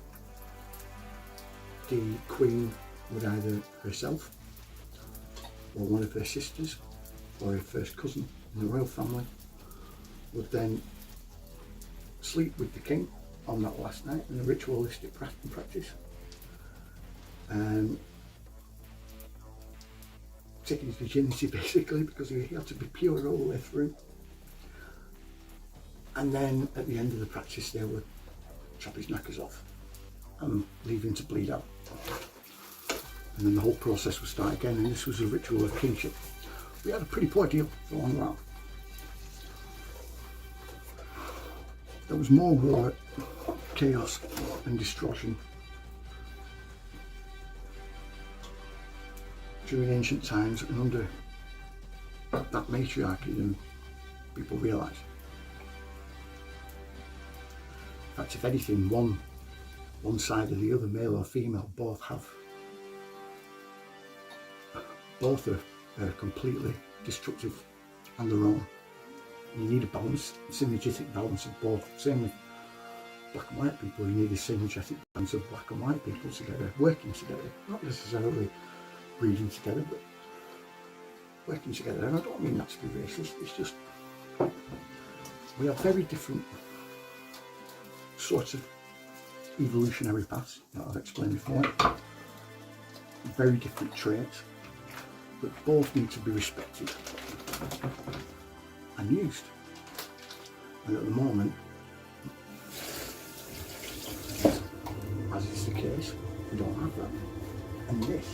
the queen would either herself or one of her sisters or her first cousin in the royal family would then sleep with the king on that last night in a ritualistic practice, taking his virginity basically, because he had to be pure all the way through. And then at the end of the practice they would chop his knackers off and leave him to bleed out. And then the whole process would start again, and this was a ritual of kingship. We had a pretty poor deal for a long while. There was more war, chaos and destruction during ancient times and under that matriarchy than people realise. In fact, if anything, one side or the other, male or female, both are completely destructive on their own. You need a balance, synergetic balance of both. Same with black and white people, you need a synergetic balance of black and white people together, working together, not necessarily breeding together, but working together. And I don't mean that to be racist, it's just we have very different sorts of evolutionary paths that I've explained before, very different traits, but both need to be respected and used. And at the moment, as is the case, we don't have that. And this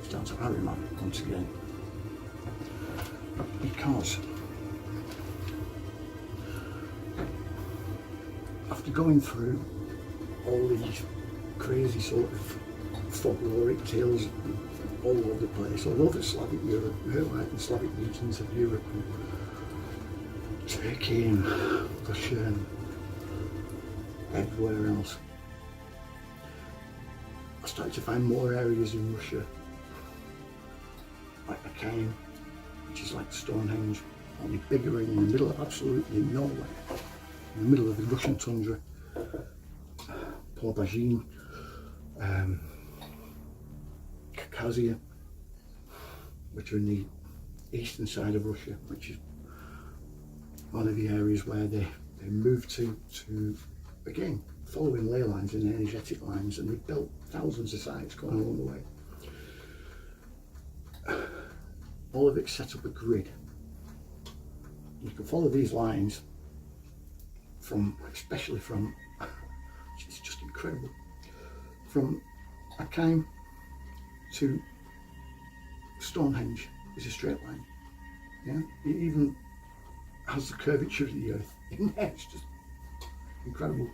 is down to Ahriman once again, because after going through all these crazy sort of folkloric tales all over the place, all over Slavic Europe, like the Slavic regions of Europe, and Turkey and Russia and everywhere else, I started to find more areas in Russia, like Ahriman, which is like Stonehenge, only bigger in the middle of absolutely nowhere, in the middle of the Russian tundra. Pobazhin, Khazarsia, which are in the eastern side of Russia, which is one of the areas where they moved to again, following ley lines and energetic lines, and they built thousands of sites going along the way. All of it set up a grid. You can follow these lines especially from, it's just incredible, from Ahriman to Stonehenge is a straight line. Yeah, it even has the curvature of the earth in there. It's just incredible.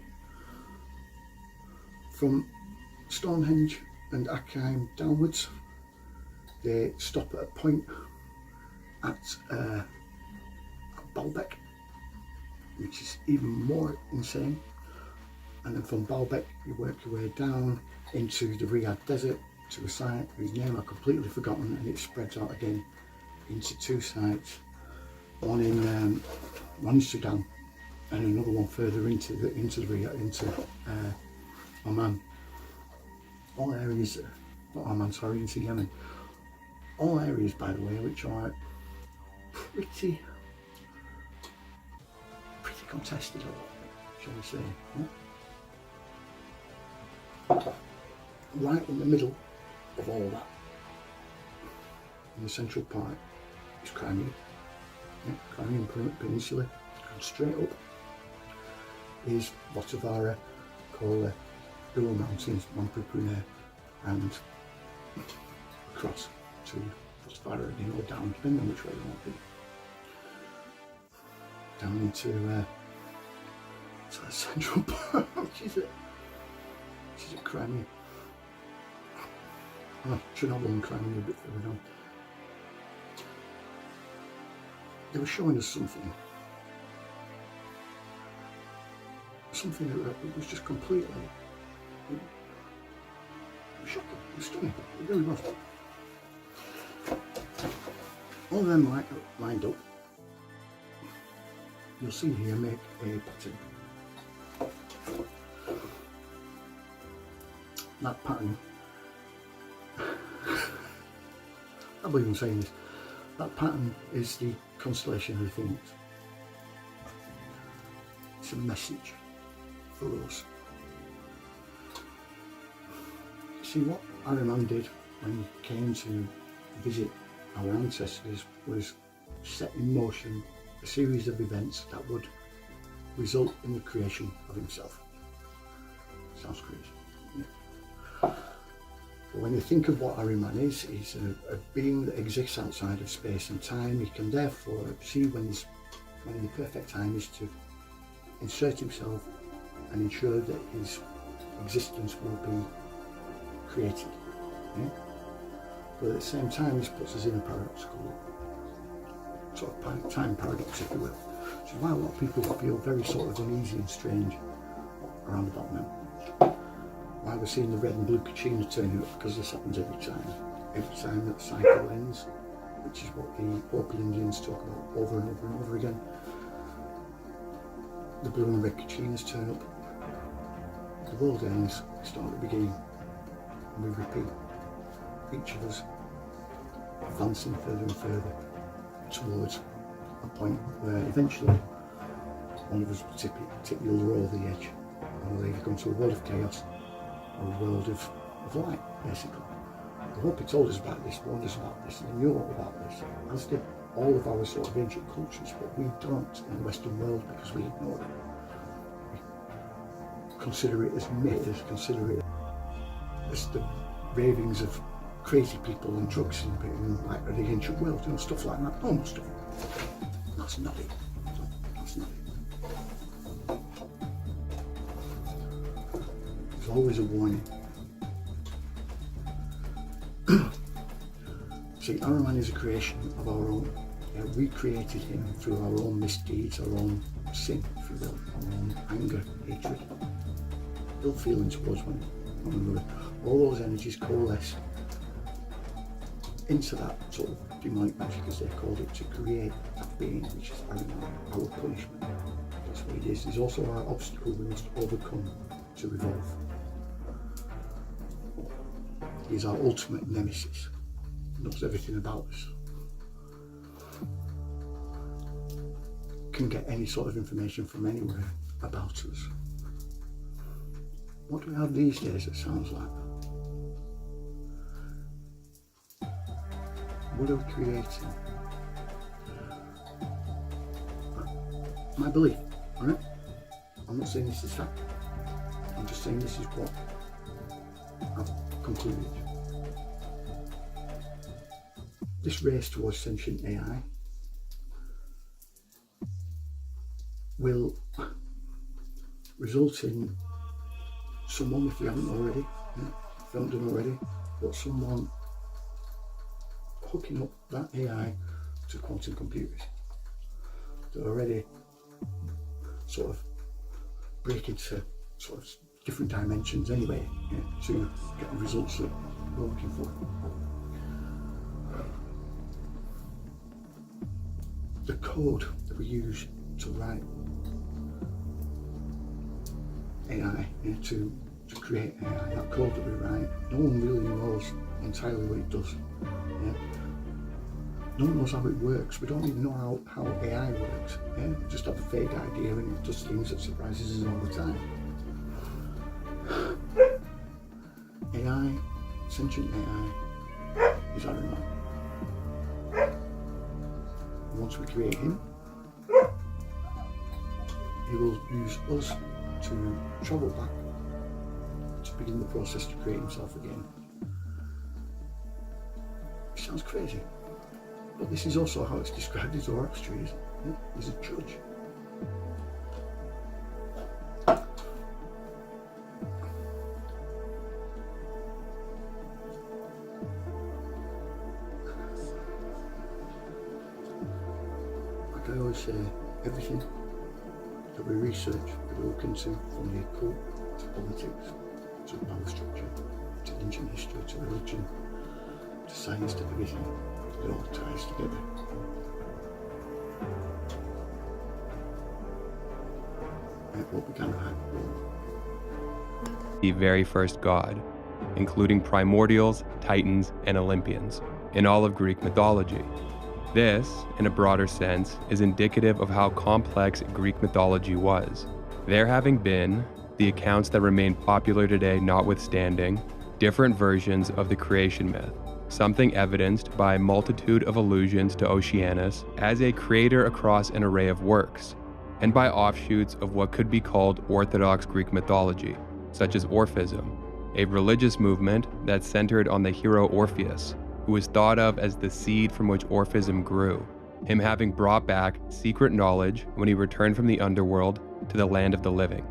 From Stonehenge and Ahriman downwards, they stop at a point at Baalbek, which is even more insane. And then from Baalbek you work your way down into the Riyadh desert to a site whose name I've completely forgotten, and it spreads out again into two sites, one in Sudan and another one further into Riyadh, into Oman. All areas, not Oman, sorry, into Yemen. All areas, by the way, which are pretty contested, shall we say. Yeah? Right in the middle of all that, in the central part, is Crimea. Yeah, Crimean Peninsula. And straight up is Votavara, called the Ural Mountains, Mount Pripune, and across to Votavara again, or down, depending on which way you want to be. Down into the central part, which is it Crimea. Chernobyl and Crimea a bit further down. They were showing us something that it was just completely, it was shocking, it was stunning, it really was. All of them lined up, you'll see here, make a pattern. That pattern can't believe I'm saying this. That pattern is the constellation of the Phoenix. It's a message for us. See, what Ahriman did when he came to visit our ancestors was set in motion a series of events that would result in the creation of himself. Sounds crazy. Yeah. But when you think of what Ahriman is, he's a being that exists outside of space and time. He can therefore see when the perfect time is to insert himself and ensure that his existence will be created. Yeah? But at the same time, this puts us in a paradoxical sort of time paradox, if you will. So why a lot of people feel very sort of uneasy and strange around about now. Why we're seeing the red and blue Kachina turning up, because this happens every time that the cycle ends, which is what the local Indians talk about over and over and over again. The blue and red Kachinas turn up, the world ends, we start at the beginning, and we repeat, each of us advancing further and further towards a point where eventually one of us will tip the other over the edge, and we'll either come to a world of chaos or a world of light, basically. The Hopi told us about this, warned us about this, and they knew all about this, as did all of our sort of ancient cultures, but we don't in the Western world because we ignore it. We consider it as myth, consider it as the ravings of crazy people and drugs and like the ancient world, you know, stuff like that. No, stuff. That's not it. That's not it. There's always a warning. See, Ahriman is a creation of our own. We created him through our own misdeeds, our own sin, if you will, our own anger, hatred, ill feelings towards one another. All those energies coalesce into that sort of demonic magic, as they called it, to create that being, which is our punishment. That's what it is. It's also our obstacle we must overcome to evolve. He is our ultimate nemesis. He knows everything about us. Can get any sort of information from anywhere about us. What do we have these days that sounds like that? What are we creating? My belief, alright? I'm not saying this is fact. I'm just saying this is what I've concluded. This race towards sentient AI will result in someone, if we haven't already, if we haven't done already, but someone hooking up that AI to quantum computers that already sort of break into sort of different dimensions anyway, to get the results that we're looking for. The code that we use to write AI, to create AI, that code that we write, no one really knows entirely what it does. No one knows how it works. We don't even know how AI works. We just have a vague idea, and it does things that surprises us all the time. AI, sentient AI, is Ahriman. Once we create him, he will use us to travel back to begin the process to create himself again. It sounds crazy, but this is also how it's described in Zoroastrianism. He's a judge. Like I always say, everything that we research, that we look into, from the occult to politics, to power structure, to ancient history, to religion, to science, to everything, it all ties together. And what began at Hypoboria. The very first god, including primordials, titans, and Olympians. in all of Greek mythology. This, in a broader sense, is indicative of how complex Greek mythology was. There having been, the accounts that remain popular today notwithstanding, different versions of the creation myth, something evidenced by a multitude of allusions to Oceanus as a creator across an array of works, and by offshoots of what could be called Orthodox Greek mythology, such as Orphism, a religious movement that centered on the hero Orpheus, who was thought of as the seed from which Orphism grew, him having brought back secret knowledge when he returned from the underworld to the land of the living.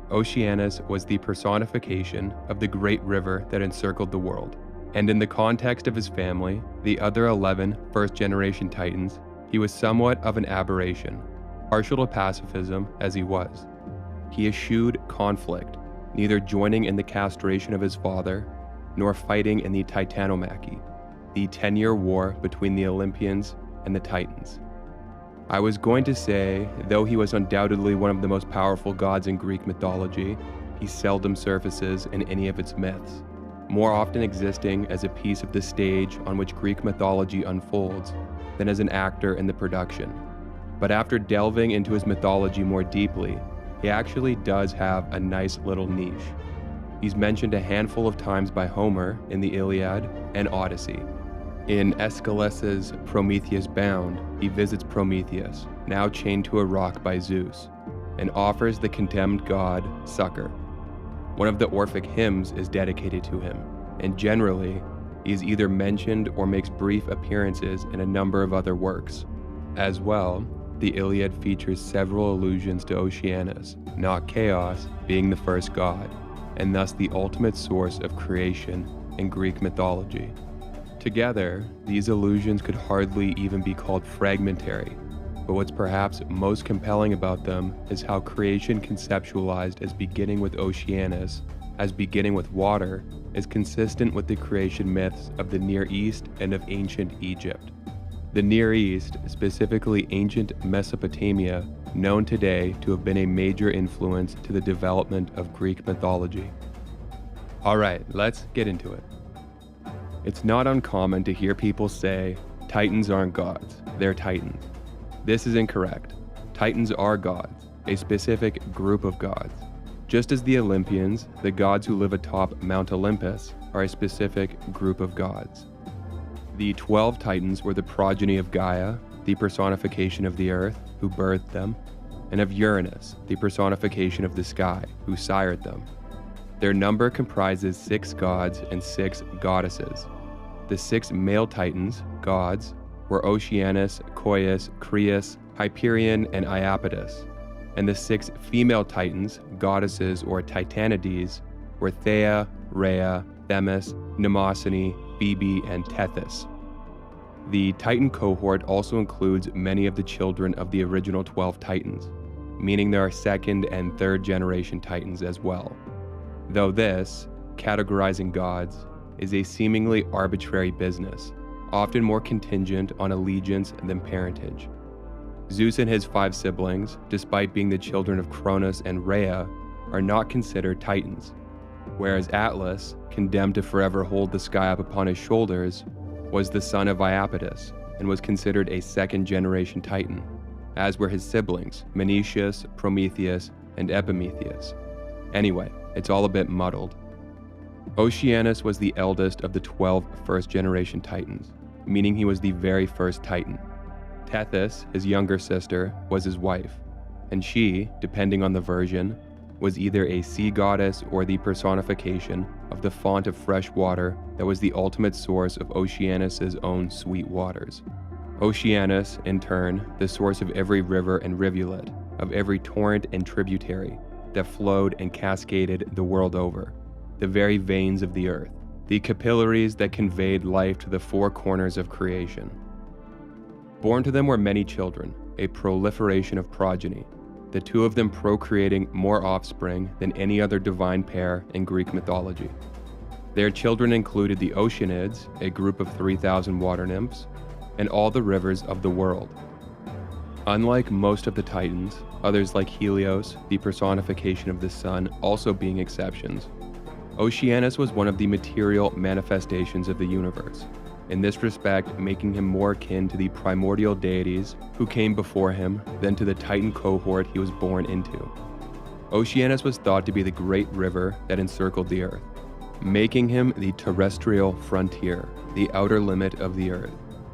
Oceanus was the personification of the great river that encircled the world, and in the context of his family, the other 11 first-generation Titans, he was somewhat of an aberration, partial to pacifism as he was. He eschewed conflict, neither joining in the castration of his father, nor fighting in the Titanomachy, the 10-year war between the Olympians and the Titans. I was going to say, though he was undoubtedly one of the most powerful gods in Greek mythology, he seldom surfaces in any of its myths, more often existing as a piece of the stage on which Greek mythology unfolds than as an actor in the production. But after delving into his mythology more deeply, he actually does have a nice little niche. He's mentioned a handful of times by Homer in the Iliad and Odyssey. In Aeschylus's Prometheus Bound, he visits Prometheus, now chained to a rock by Zeus, and offers the condemned god succor. One of the Orphic hymns is dedicated to him, and generally, he is either mentioned or makes brief appearances in a number of other works. As well, the Iliad features several allusions to Oceanus, not Chaos, being the first god, and thus the ultimate source of creation in Greek mythology. Together, these allusions could hardly even be called fragmentary, but what's perhaps most compelling about them is how creation conceptualized as beginning with Oceanus, as beginning with water, is consistent with the creation myths of the Near East and of ancient Egypt. The Near East, specifically ancient Mesopotamia, known today to have been a major influence to the development of Greek mythology. Alright, let's get into it. It's not uncommon to hear people say, Titans aren't gods, they're Titans. This is incorrect. Titans are gods, a specific group of gods. Just as the Olympians, the gods who live atop Mount Olympus, are a specific group of gods. The 12 Titans were the progeny of Gaia, the personification of the earth, who birthed them, and of Uranus, the personification of the sky, who sired them. Their number comprises 6 gods and 6 goddesses. The 6 male Titans, gods, were Oceanus, Coeus, Crius, Hyperion, and Iapetus, and the 6 female Titans, goddesses or Titanides, were Thea, Rhea, Themis, Mnemosyne, Phoebe, and Tethys. The Titan cohort also includes many of the children of the original 12 Titans, meaning there are second and third generation Titans as well. Though this, categorizing gods, is a seemingly arbitrary business, often more contingent on allegiance than parentage. Zeus and his 5 siblings, despite being the children of Cronus and Rhea, are not considered Titans, whereas Atlas, condemned to forever hold the sky up upon his shoulders, was the son of Iapetus and was considered a second-generation Titan, as were his siblings, Menetius, Prometheus, and Epimetheus. Anyway, it's all a bit muddled. Oceanus was the eldest of the 12 first-generation Titans, meaning he was the very first Titan. Tethys, his younger sister, was his wife, and she, depending on the version, was either a sea goddess or the personification of the font of fresh water that was the ultimate source of Oceanus's own sweet waters. Oceanus, in turn, the source of every river and rivulet, of every torrent and tributary that flowed and cascaded the world over, the very veins of the earth, the capillaries that conveyed life to the 4 corners of creation. Born to them were many children, a proliferation of progeny, the 2 of them procreating more offspring than any other divine pair in Greek mythology. Their children included the Oceanids, a group of 3,000 water nymphs, and all the rivers of the world. Unlike most of the Titans, others like Helios, the personification of the sun, also being exceptions, Oceanus was one of the material manifestations of the universe, in this respect making him more akin to the primordial deities who came before him than to the Titan cohort he was born into. Oceanus was thought to be the great river that encircled the earth, making him the terrestrial frontier, the outer limit of the earth,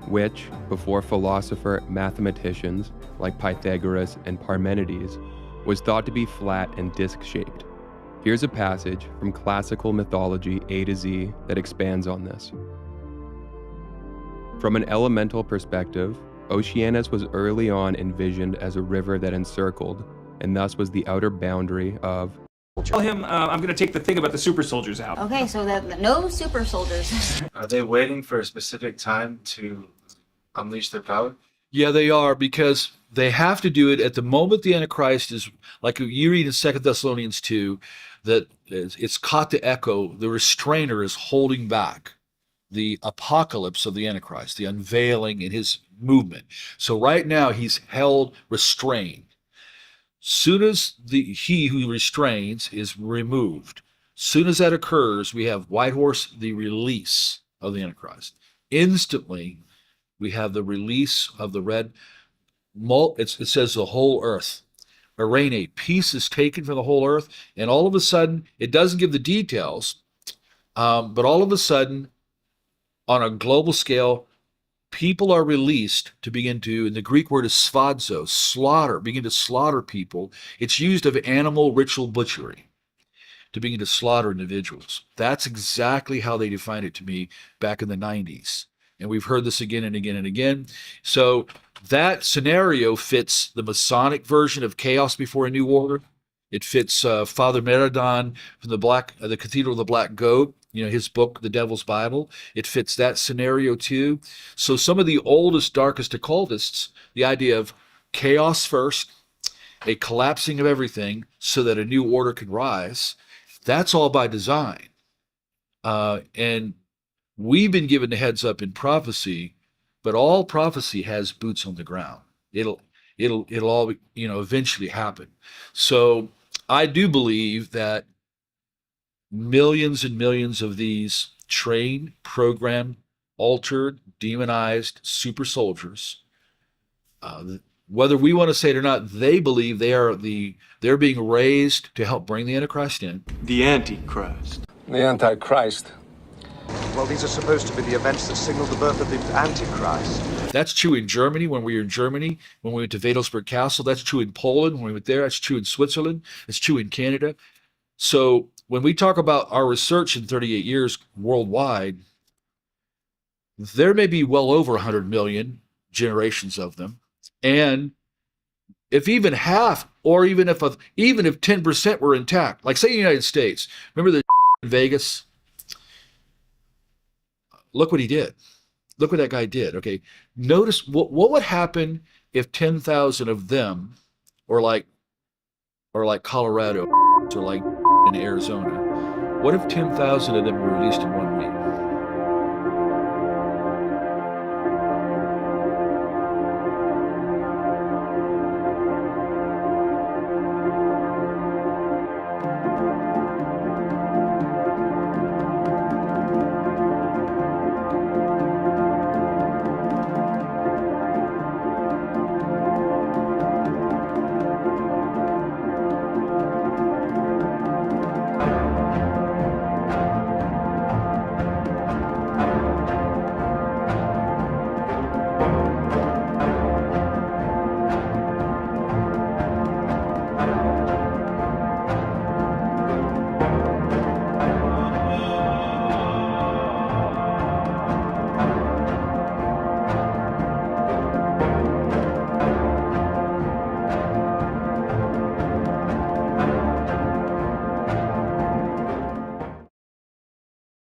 which, before philosopher mathematicians like Pythagoras and Parmenides, was thought to be flat and disc-shaped. Here's a passage from classical mythology A to Z that expands on this. From an elemental perspective, Oceanus was early on envisioned as a river that encircled, and thus was the outer boundary of. Tell him I'm going to take the thing about the super soldiers out. Okay, so that no super soldiers. Are they waiting for a specific time to unleash their power? Yeah, they are, because they have to do it at the moment the Antichrist is, like you read in 2 Thessalonians 2, that it's caught to echo, the restrainer is holding back the apocalypse of the Antichrist, the unveiling in his movement. So right now he's held restrained. Soon as he who restrains is removed, soon as that occurs, we have White Horse, the release of the Antichrist. Instantly, we have the release of the red. It says the whole earth. Arene, peace is taken from the whole earth, and all of a sudden, it doesn't give the details, but all of a sudden, on a global scale, people are released to begin to, and the Greek word is sphadzo, slaughter, begin to slaughter people. It's used of animal ritual butchery, to begin to slaughter individuals. That's exactly how they defined it to me back in the 90s. And we've heard this again and again and again. So that scenario fits the Masonic version of chaos before a new order. It fits Father Meridon from the Cathedral of the Black Goat, his book, The Devil's Bible. It fits that scenario too. So some of the oldest, darkest occultists, the idea of chaos first, a collapsing of everything so that a new order can rise, that's all by design. And we've been given the heads up in prophecy, but all prophecy has boots on the ground. It'll all, eventually happen. So I do believe that millions and millions of these trained, programmed, altered, demonized super soldiers, whether we want to say it or not, they believe they're being raised to help bring the Antichrist in. The Antichrist. The Antichrist. Well, these are supposed to be the events that signal the birth of the Antichrist. That's true in Germany when we were in Germany, when we went to Wadelsburg Castle. That's true in Poland when we went there. That's true in Switzerland. It's true in Canada. So when we talk about our research in 38 years worldwide, there may be well over 100 million generations of them. And if even half, or even if 10% were intact, like say the United States, remember the in Vegas? Look what he did. Look what that guy did. Okay, notice what would happen if 10,000 of them, or like Colorado, or like in Arizona, what if 10,000 of them were released in 1 week?